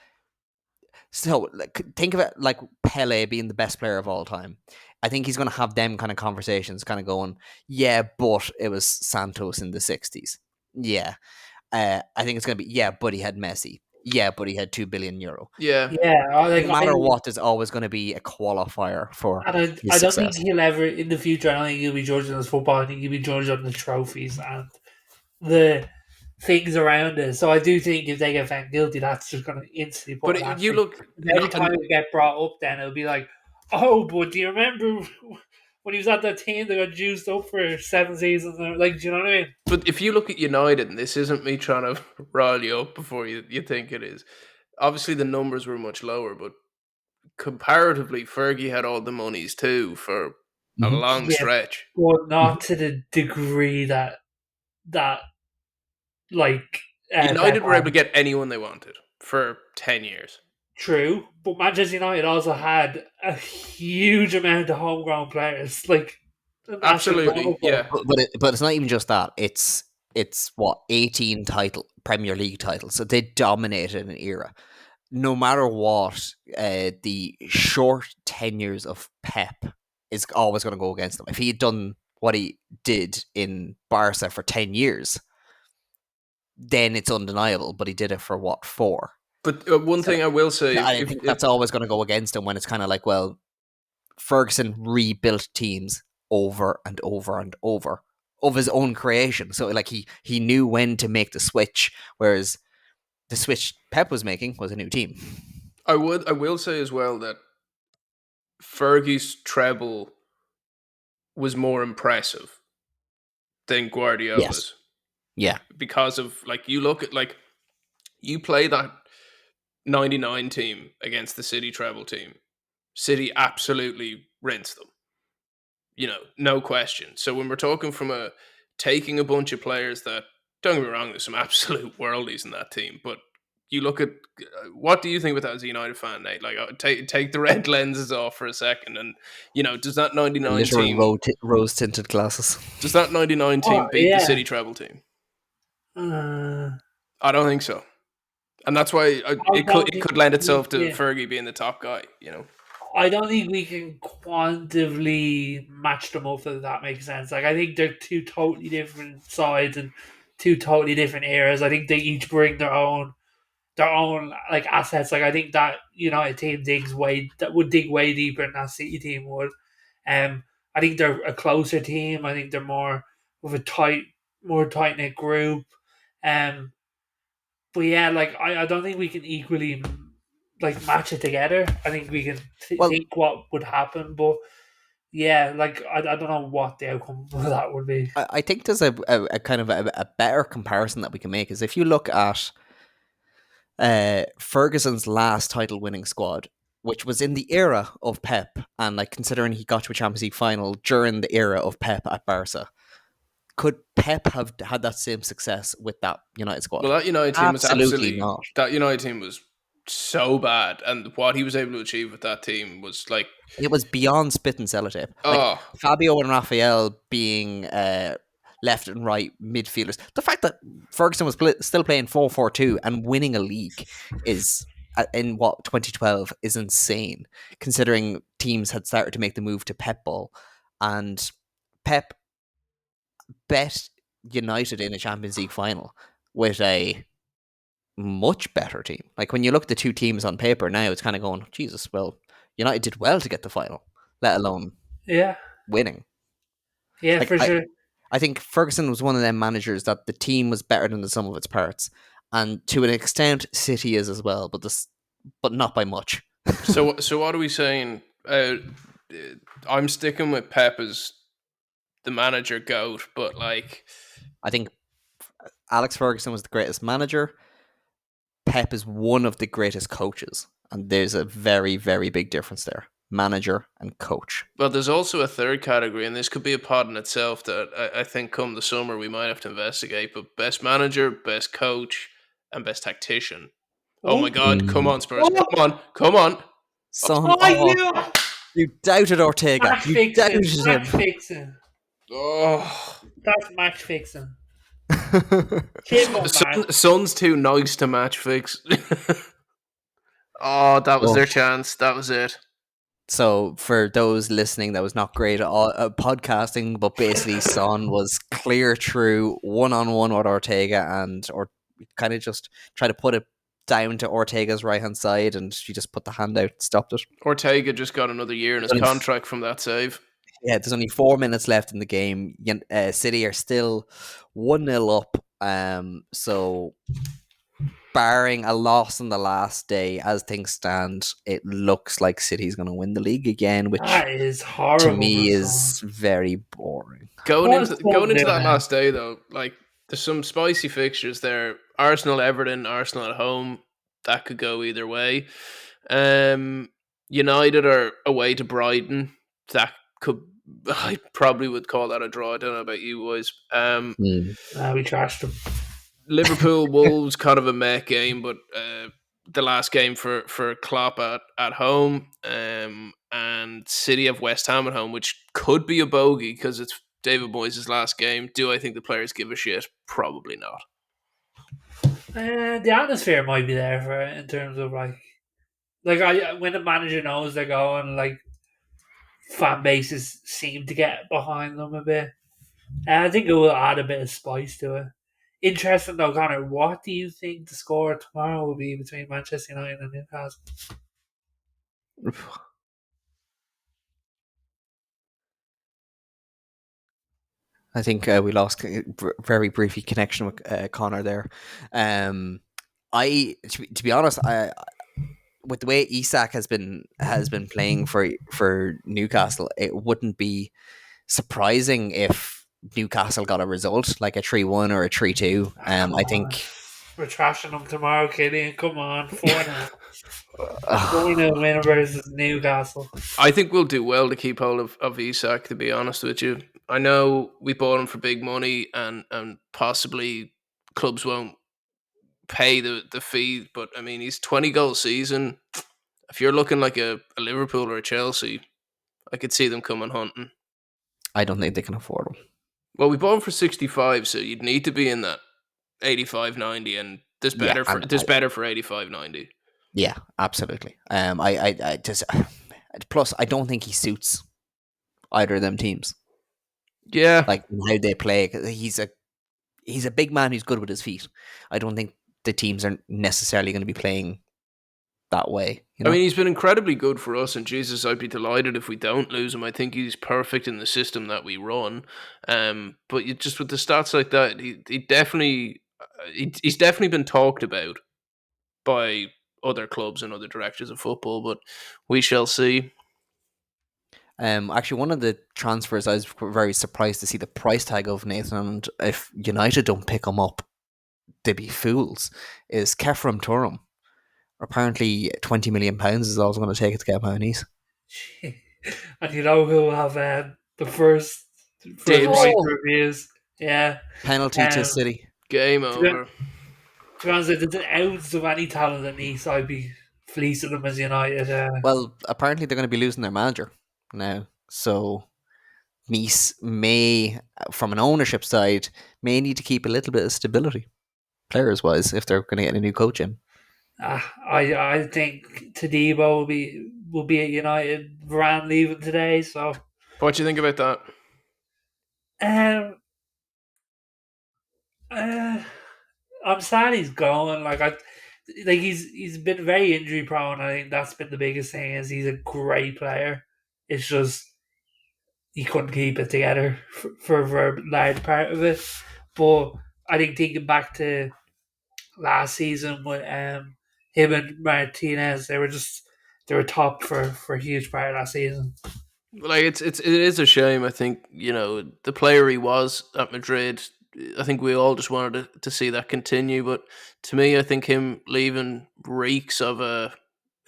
So, like, think of it like Pele being the best player of all time. I think he's going to have them kind of conversations, kind of going, yeah, but it was Santos in the 60s. Yeah. I think it's going to be, yeah, but he had Messi. Yeah, but he had €2 billion. Yeah. Yeah, No matter what, there's always going to be a qualifier for and his I don't think success. he'll ever in the future. I don't think he'll be judged on his football. I think he'll be judged on the trophies and the things around it. So I do think if they get found guilty, that's just going to instantly put But an you asterisk. look Every time it get brought up, then it'll be like, oh, but do you remember when he was at that team that got juiced up for 7 seasons? Like, do you know what I mean? But if you look at United, and this isn't me trying to rile you up before you think it is, obviously the numbers were much lower, but comparatively, Fergie had all the monies too for a Mhm. long Yeah, stretch. but not to the degree that like Pep United were able had. to get anyone they wanted for 10 years. True, but Manchester United also had a huge amount of homegrown players, like an Absolutely, astronomical. yeah. But it's not even just that. It's what 18 Premier League titles. So they dominated an era. No matter what, the short tenures of Pep is always going to go against him. If he had done what he did in Barca for 10 years, then it's undeniable. But he did it for what, 4? But one So thing I will say, I think that's always going to go against him when it's kind of like, well, Ferguson rebuilt teams over and over and over of his own creation. So like he knew when to make the switch, whereas the switch Pep was making was a new team. I will say as well that Fergie's treble was more impressive than Yes. Guardiola's Yeah. because of like you look at like you play that 99 team against the City treble team. City absolutely rinsed them. No question. So when we're talking from taking a bunch of players that, don't get me wrong, there's some absolute worldies in that team, but you look at what do you think about that as a United fan, Nate? Like, take the red lenses off for a second, and does that 99 team Literal rose tinted glasses. does that 99 Oh team beat the yeah, City treble team? uh, I don't think so, and that's why I don't it think. could lend itself to Yeah, Fergie being the top guy. I don't think we can quantitatively match them up. If that makes sense. Like I think they're two totally different sides and two totally different eras. I think they each bring their own like assets. Like I think that United team would dig way deeper than that City team would. I think they're a closer team. I think they're more of a more tight knit group. Um, but yeah, like I don't think we can equally like match it together. I think we can Well, think what would happen, but yeah, like I don't know what the outcome of that would be. I think there's a kind of a better comparison that we can make is if you look at Ferguson's last title winning squad, which was in the era of Pep, and like considering he got to a Champions League final during the era of Pep at Barca, could Pep have had that same success with that United squad? Well, that United team was Absolutely not. that United team was so bad, and what he was able to achieve with that team was like, It was beyond spit and sellotape. Like oh, Fabio and Raphael being left and right midfielders. The fact that Ferguson was still playing 4-4-2 and winning a league is in what 2012 is insane, considering teams had started to make the move to Pep ball, and Pep bet United in a Champions League final with a much better team. Like when you look at the two teams on paper now, it's kind of going, Jesus, well, United did well to get the final, let alone Yeah, winning. yeah, Like for sure. I think Ferguson was one of them managers that the team was better than the sum of its parts, and to an extent, City is as well, but not by much. so what are we saying? I'm sticking with Pep as the manager goat, but like I think Alex Ferguson was the greatest manager. Pep is one of the greatest coaches, and there's a very, very big difference there. Manager and coach. well, there's also a third category, and this could be a pod in itself that I think come the summer we might have to investigate. But best manager, best coach, and best tactician. Oh my God! Come on, Spurs! Come on! Come on! Son, Oh, you you doubted Ortega. match You fixing, doubted match him. fixing. Oh, That's match fixing. Shame on that. Son's too nice to match fix. Oh, that was Oh. their chance. That was it. So for those listening, that was not great at podcasting, but basically Son was clear through one-on-one with Ortega, or kind of just try to put it down to Ortega's right-hand side, and she just put the hand out, stopped it. Ortega just got another year in his contract from that save. Yeah, there's only 4 minutes left in the game. City are still 1-0 up. So barring a loss on the last day, as things stand, it looks like City's going to win the league again, which That is horrible. to me is very boring. Going What's into Son that doing? last day though, like there's some spicy fixtures there. Arsenal, Everton, Arsenal at home. That could go either way. United are away to Brighton. That could. I probably would call that a draw. I don't know about you boys. We trashed them. Liverpool Wolves kind of a meh game, but the last game for Klopp at home, and City have West Ham at home, which could be a bogey because it's David Moyes' last game. Do I think the players give a shit? Probably not. The atmosphere might be there for it in terms of like when the manager knows they're going, like fan bases seem to get behind them a bit. And I think it will add a bit of spice to it. Interesting though, Connor, what do you think the score tomorrow will be between Manchester United and Newcastle? I think we lost very briefly connection with Connor there. To be honest, I with the way Isak has been playing for Newcastle, it wouldn't be surprising if Newcastle got a result like a 3-1 or a 3-2. I think we're trashing them tomorrow, Killian. Come on, 4-0. 4-0 win versus Newcastle. I think we'll do well to keep hold of Isak, to be honest with you. I know we bought him for big money and possibly clubs won't pay the fee, but I mean, he's 20 goal season. If you're looking like a Liverpool or a Chelsea, I could see them coming hunting. I don't think they can afford him. Well, we bought him for 65, so you'd need to be in that 85-90, and there's better for 85-90. Yeah, absolutely. I just plus I don't think he suits either of them teams. Yeah, like how they play. He's a big man who's good with his feet. I don't think the teams are necessarily going to be playing that way. You know? I mean, he's been incredibly good for us, and Jesus, I'd be delighted if we don't lose him. I think he's perfect in the system that we run. But just with the stats like that, he definitely he's definitely been talked about by other clubs and other directors of football. But we shall see. Actually, one of the transfers I was very surprised to see the price tag of Nathan, and if United don't pick him up, they'd be fools. Is Kefram Turam? Apparently, £20 million is all it's going to take it to get him out of knees. And you know who will have the first right reviews? Yeah, penalty to City. Game over. To be honest, if there's an ounce of any talent in Nice, I'd be fleecing them as United. Well, apparently they're going to be losing their manager now, so Nice may, from an ownership side, may need to keep a little bit of stability, players-wise, if they're going to get a new coach in. I think Tadibo will be at United. Varane leaving today, so. What do you think about that? I'm sad he's gone. He's been very injury prone. I think that's been the biggest thing. Is he's a great player. It's just he couldn't keep it together for a large part of it. But I think thinking back to last season with him and Martinez, they were top for a huge part of last season. Like it is a shame. I think the player he was at Madrid. I think we all just wanted to see that continue. But to me, I think him leaving reeks of a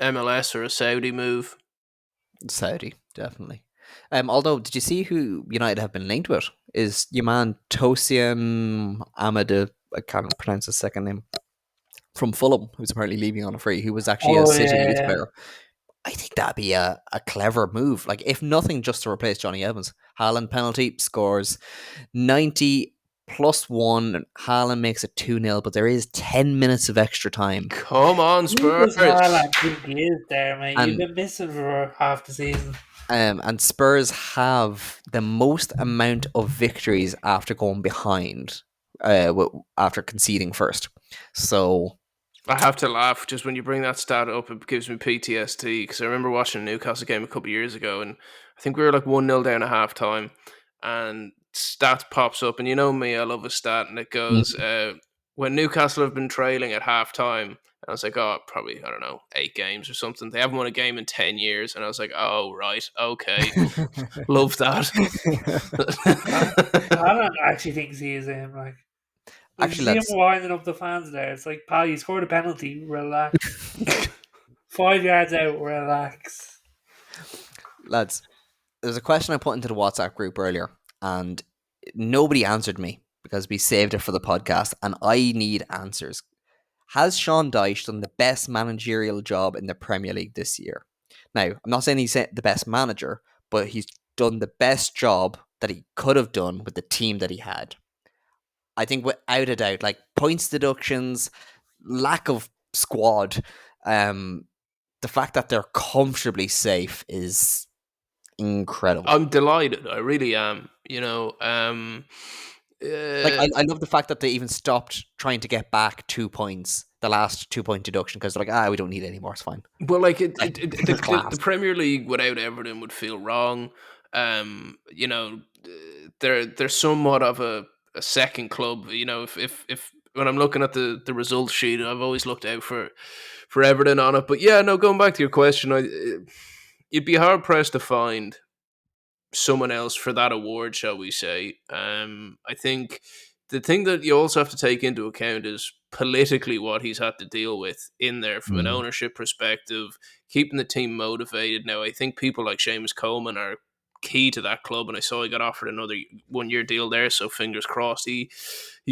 MLS or a Saudi move. Saudi, definitely. Although, did you see who United have been linked with? Is your man Tosian Amada? I can't pronounce his second name. From Fulham, who's apparently leaving on a free. Who was actually a Oh City youth yeah, player. I think that'd be a clever move. Like, if nothing, just to replace Johnny Evans. Haaland penalty, scores 90 plus one. And Haaland makes it 2-0, but there is 10 minutes of extra time. Come on, who does Haaland Spurs! think he is there, mate? You've And been missing for half the season. and Spurs have the most amount of victories after going behind, after conceding first. So, I have to laugh just when you bring that stat up. It gives me PTSD because I remember watching a Newcastle game a couple of years ago, and I think we were like 1-0 down at half time, and stat pops up, and you know me, I love a stat, and it goes when Newcastle have been trailing at half time. I was like, oh, probably, I don't know, 8 games or something. They haven't won a game in 10 years. And I was like, oh, right, okay. Love that. Haaland actually thinks he is him. Like, did you actually, see him lads, winding up the fans there? It's like, pal, you scored a penalty. Relax. 5 yards out. Relax. lads, there's a question I put into the WhatsApp group earlier, and nobody answered me because we saved it for the podcast, and I need answers. Has Sean Dyche done the best managerial job in the Premier League this year? Now, I'm not saying he's the best manager, but he's done the best job that he could have done with the team that he had. I think without a doubt, like points deductions, lack of squad, the fact that they're comfortably safe is incredible. I'm delighted. I really am. Like, I love the fact that they even stopped trying to get back 2 points, the last 2 point deduction, because they're like, we don't need it anymore. It's fine. Well, like It's class. the Premier League without Everton would feel wrong. They're somewhat of a second club. If when I'm looking at the results sheet, I've always looked out for Everton on it. But yeah, no, going back to your question, you'd be hard pressed to find someone else for that award, shall we say. I think the thing that you also have to take into account is politically what he's had to deal with in there from an ownership perspective, keeping the team motivated. Now, I think people like Seamus Coleman are key to that club, and I saw he got offered another 1 year deal there, so fingers crossed he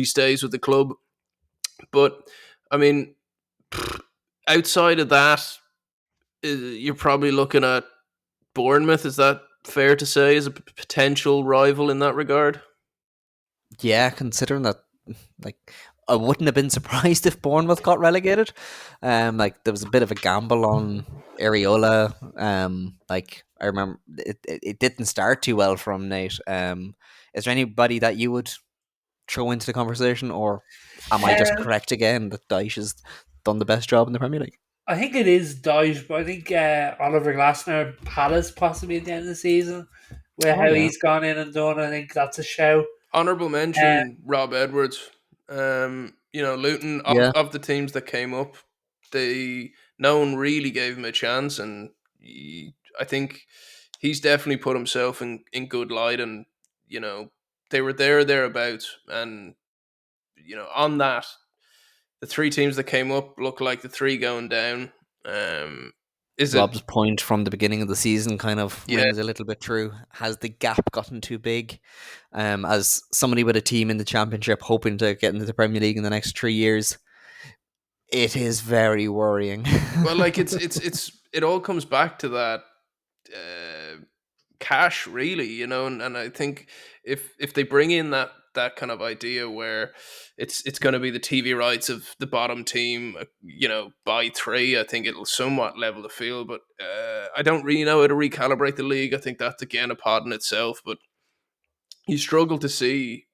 stays with the club. But I mean, outside of that, you're probably looking at Bournemouth. Is that fair to say as a potential rival in that regard? Yeah, considering that, like, I wouldn't have been surprised if Bournemouth got relegated. Like, there was a bit of a gamble on Areola. Like, I remember it didn't start too well from Nate. Is there anybody that you would throw into the conversation, or am I just Um, correct again that Dyche has done the best job in the Premier League? I think it is Dyche, but I think Oliver Glasner Palace possibly at the end of the season, with Oh how yeah, he's gone in and done. I think that's a show. Honorable Uh, mention, Rob Edwards. Luton yeah. of the teams that came up, no one really gave him a chance, and I think he's definitely put himself in good light, and they were thereabouts, and on that, the three teams that came up look like the three going down. Is it? Rob's point from the beginning of the season kind of Yeah. rings a little bit true. Has the gap gotten too big? As somebody with a team in the Championship hoping to get into the Premier League in the next 3 years, it is very worrying. Well, like it all comes back to that cash, really, and I think if they bring in that kind of idea where it's going to be the TV rights of the bottom team, by three, I think it'll somewhat level the field. But I don't really know how to recalibrate the league. I think that's again a pod in itself. But you struggle to see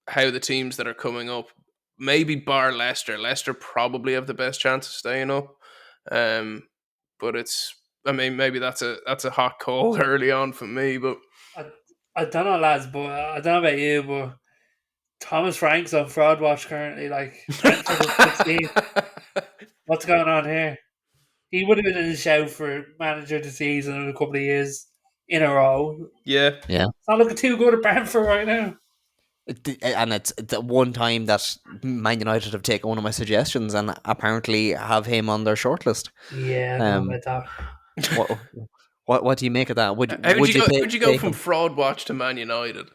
how the teams that are coming up, maybe bar Leicester probably have the best chance of staying up. But I mean, maybe that's a hot call early on for me, but I, I don't know, lads, but I don't know about you, but Thomas Frank's on fraud watch currently. Like, Brentford at 16. What's going on here? He would have been in the shout for manager of the season in a couple of years. in a row. Yeah. Yeah. It's not looking too good at Brentford right now. And it's the one time that Man United have taken one of my suggestions and apparently have him on their shortlist. Yeah, I don't know Um, about what what do you make of that? How'd Would you you go? How'd you go take from him? fraud watch to Man United?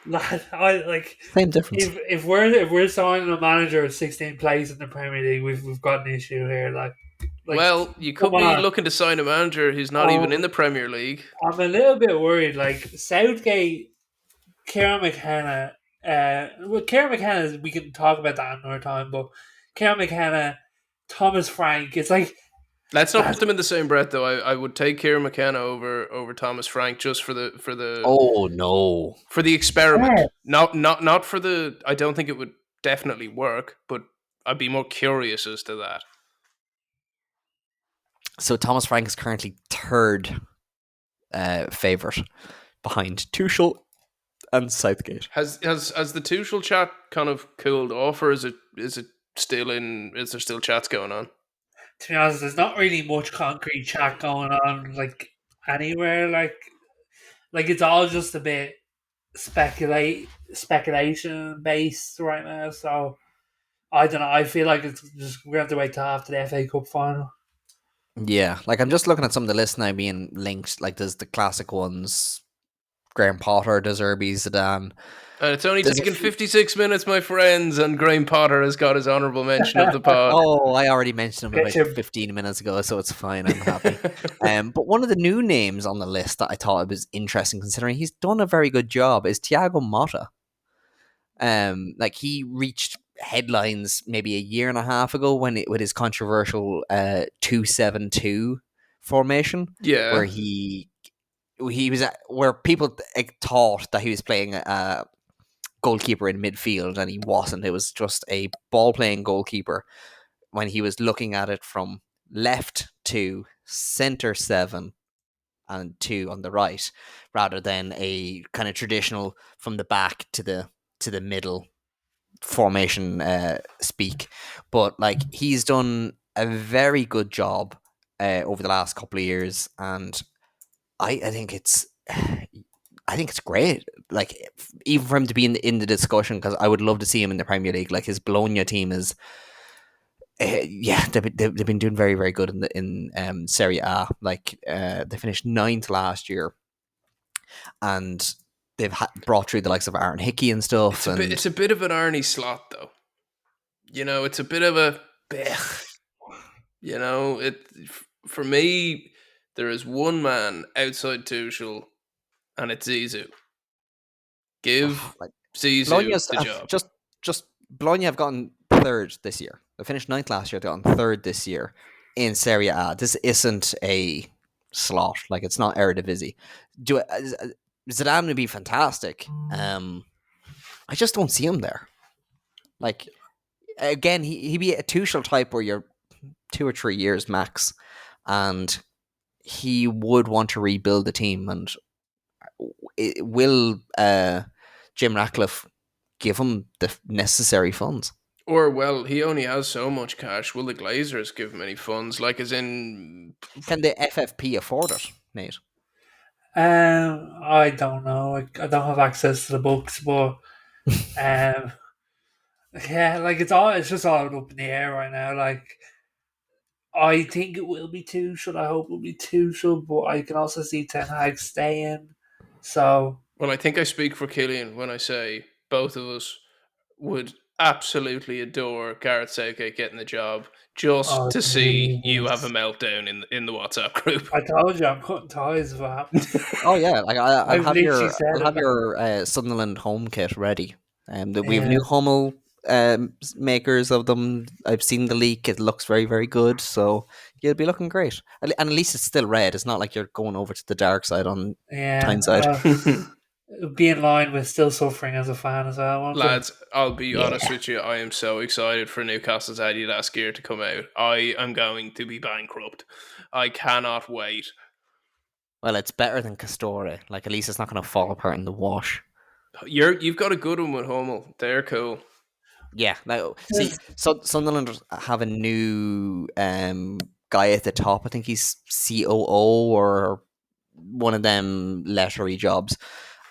that. I like Same difference. if we're signing a manager at 16th place in the Premier League, we've got an issue here. Like Well, you come could be on. looking to sign a manager who's not even in the Premier League. I'm a little bit worried. Like Southgate, Kieran McKenna. Kieran McKenna, we can talk about that another time. But Kieran McKenna, Thomas Frank, it's like Let's not that's put them in the same breath, though. I would take Kieran McKenna over Thomas Frank just for the Oh no. for the experiment. yeah. Not for the. I don't think it would definitely work, but I'd be more curious as to that. So Thomas Frank is currently third favourite behind Tuchel and Southgate. Has the Tuchel chat kind of cooled off, or is it still in? Is there still chats going on? To be honest, there's not really much concrete chat going on like anywhere. Like it's all just a bit speculation based right now. So I don't know. I feel like it's just we have to wait till after the FA Cup final. Yeah, like I'm just looking at some of the lists now being linked. Like there's the classic ones: Graham Potter, De Zerbi, Zidane. And it's only There's a taken few- 56 minutes, my friends, and Graham Potter has got his honourable mention of the pod. Oh, I already mentioned him Get about him. 15 minutes ago, so it's fine. I'm happy. But one of the new names on the list that I thought was interesting, considering he's done a very good job, is Thiago Motta. Like he reached headlines maybe a year and a half ago with his controversial 2-7-2 formation, Yeah. where he was where people thought that he was playing a goalkeeper in midfield, and he wasn't. It was just a ball playing goalkeeper when he was looking at it from left to center 7 and 2 on the right, rather than a kind of traditional from the back to the middle formation speak. But like he's done a very good job over the last couple of years, and I think it's I think it's great. Like even for him to be in the discussion, because I would love to see him in the Premier League. Like his Bologna team is, yeah, they've been doing very very good in Serie A. Like they finished 9th last year, and they've brought through the likes of Aaron Hickey and stuff. It's a bit of an Arnie slot, though. You know, it's a bit of a. You know, for me, there is one man outside Tuchel, and it's Zizou. Give like Zizou Bologna's the job. just Bologna have gotten third this year. They finished 9th last year. They've gotten third this year in Serie A. This isn't a slot. Like it's not Eredivisie. Zidane would be fantastic. I just don't see him there. Like again, he'd be a Tuchel type where you're 2 or 3 years max, and he would want to rebuild the team. And will Jim Ratcliffe give him the necessary funds? Or, well, he only has so much cash. Will the Glazers give him any funds? Like, as in. Can the FFP afford it, Nate? I don't know. I don't have access to the books, but yeah, like it's just all up in the air right now. Like I think it will be Tuchel. I hope it will be Tuchel, but I can also see Ten Hag staying. So Well, I think I speak for Killian when I say both of us would absolutely adore Gareth Southgate getting the job just to see you have a meltdown in the WhatsApp group. I told you I'm cutting ties if it happens. Oh yeah, like I'll I've have literally your said I'll have it. your Sunderland home kit ready. We have Yeah. new Hummel makers of them. I've seen the leak. It looks very very good. So you'll be looking great. And at least it's still red. It's not like you're going over to the dark side on Yeah, Tyneside. be in line with still suffering as a fan as well. Won't it? Lads, I'll be Yeah. honest with you. I am so excited for Newcastle's Adidas gear to come out. I am going to be bankrupt. I cannot wait. Well, it's better than Castore. Like at least it's not going to fall apart in the wash. You've got a good one with Hummel. They're cool. Yeah. Now, see, Sunderland have a new guy at the top. I think he's COO or one of them lettery jobs.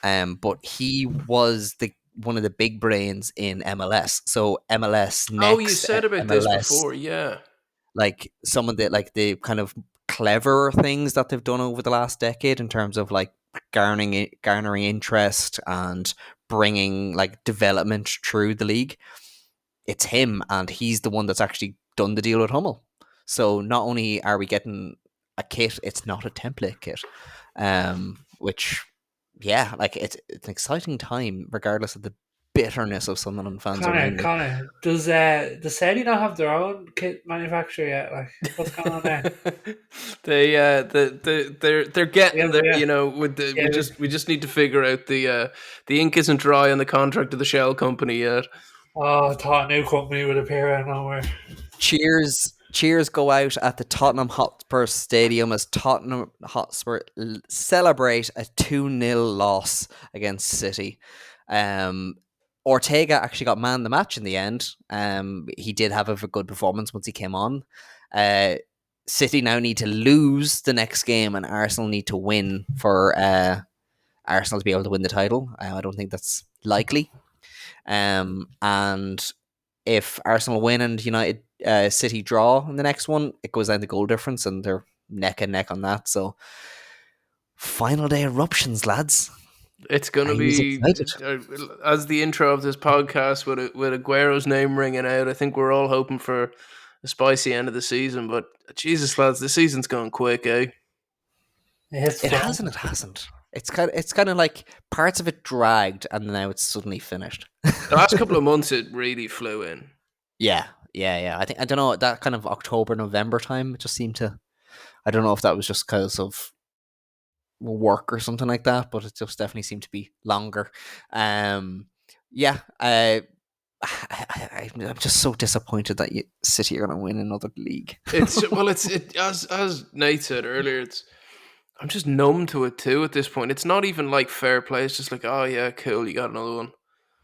But he was one of the big brains in MLS. So MLS Oh, you next, said about this MLS, before, yeah. like some of the kind of clever things that they've done over the last decade in terms of like garnering interest and bringing like development through the league. It's him, and he's the one that's actually done the deal with Hummel. So not only are we getting a kit, it's not a template kit, which yeah, like it's an exciting time regardless of the bitterness of Sunderland fans around me. Connor, does Saudi not have their own kit manufacturer yet? Like, what's going on there? They're getting there, Yeah. you know. With the Yeah. we just need to figure out the ink isn't dry on the contract of the shell company yet. Oh, I thought a new company would appear out of nowhere. Cheers go out at the Tottenham Hotspur Stadium as Tottenham Hotspur celebrate a 2-0 loss against City. Ortega actually got man the match in the end. He did have a good performance once he came on. City now need to lose the next game, and Arsenal need to win for Arsenal to be able to win the title. I don't think that's likely. And if Arsenal win and United City draw in the next one, it goes down to goal difference, and they're neck and neck on that. So, final day eruptions, lads. It's going to be, as the intro of this podcast, with Aguero's name ringing out. I think we're all hoping for a spicy end of the season, but Jesus, lads, the season's going quick, eh? It hasn't. It hasn't. It's kind of like parts of it dragged, and now it's suddenly finished. The last couple of months, it really flew in. Yeah. I don't know, that kind of October, November time, it just seemed to. I don't know if that was just because of work or something like that, but it just definitely seemed to be longer. I'm just so disappointed that City are going to win another league. As Nate said earlier, I'm just numb to it too at this point. It's not even like fair play. It's just like, oh yeah, cool, you got another one.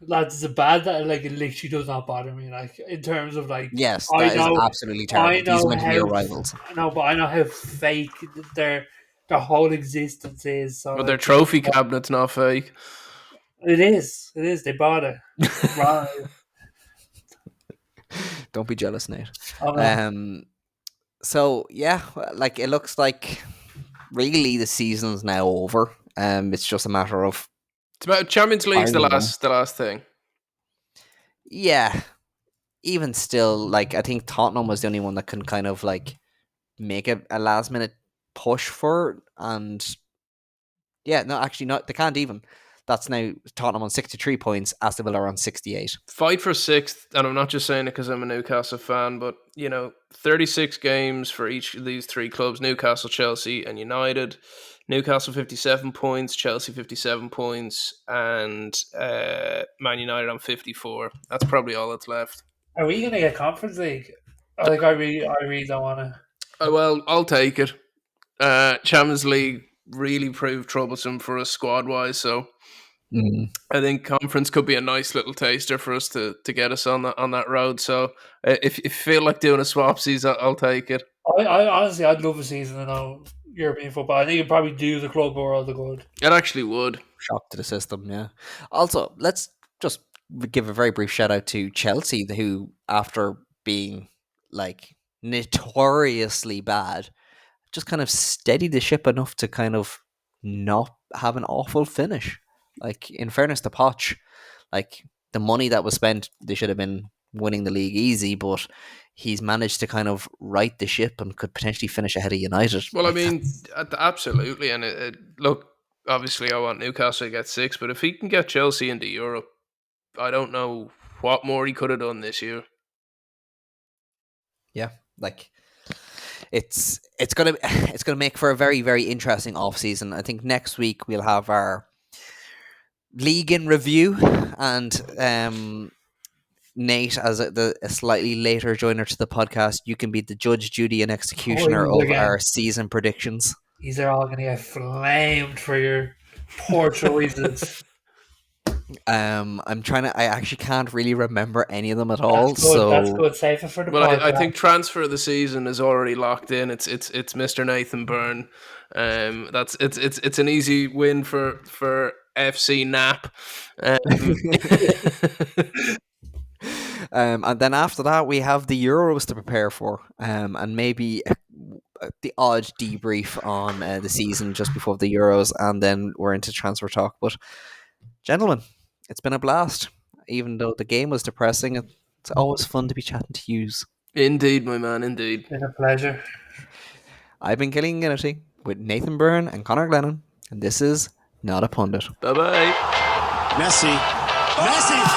Lads, is it bad that like it literally does not bother me? Like in terms of like, yes, that is absolutely terrible. These are meant to be your rivals. No, but I know how fake their whole existence is. So but their trophy cabinet's not fake. It is. They bought it. Right. Don't be jealous, Nate. Oh, no. So yeah, like it looks like really the season's now over. It's just a matter of. It's about Champions League's the last thing. Yeah. Even still, like I think Tottenham was the only one that can kind of like make a last minute push for, and yeah, no, actually not. They can't even. That's now Tottenham on 63 points. Aston Villa are on 68. Fight for sixth, and I'm not just saying it because I'm a Newcastle fan, but 36 games for each of these three clubs: Newcastle, Chelsea, and United. Newcastle 57 points, Chelsea 57 points, and Man United on 54. That's probably all that's left. Are we going to get Conference League? I really don't want to. Well, I'll take it. Champions League really proved troublesome for us squad-wise, so I think Conference could be a nice little taster for us to get us on that road. So if you feel like doing a swapsies, I'll take it. I honestly, I'd love a season in European football. I think it'd probably do the club world the good. It actually would. Shock to the system, yeah. Also, let's just give a very brief shout out to Chelsea, who, after being like notoriously bad, just kind of steadied the ship enough to kind of not have an awful finish. Like, in fairness to Poch, like the money that was spent, they should have been winning the league easy, but he's managed to kind of right the ship and could potentially finish ahead of United. Well, I mean, absolutely. And look, obviously I want Newcastle to get 6, but if he can get Chelsea into Europe, I don't know what more he could have done this year. Yeah, like it's gonna make for a very, very interesting off-season. I think next week we'll have our league in review, and Nate, as a slightly later joiner to the podcast, you can be the judge, jury, and executioner of our season predictions. These are all going to get flamed for your poor choices. I'm trying to. I actually can't really remember any of them at all. That's good. That's So good. Save it for the Well, I podcast. think transfer of the season is already locked in. It's Mr. Nathan Byrne. It's an easy win for FC Nap. and then after that, we have the Euros to prepare for, and maybe the odd debrief on the season just before the Euros, and then we're into transfer talk. But gentlemen, it's been a blast. Even though the game was depressing, it's always fun to be chatting to yous. Indeed, my man. Indeed. Been a pleasure. I've been Killing Kennedy with Nathan Byrne and Conor Glennon, and this is Not a Pundit. Bye bye. Messi. Messi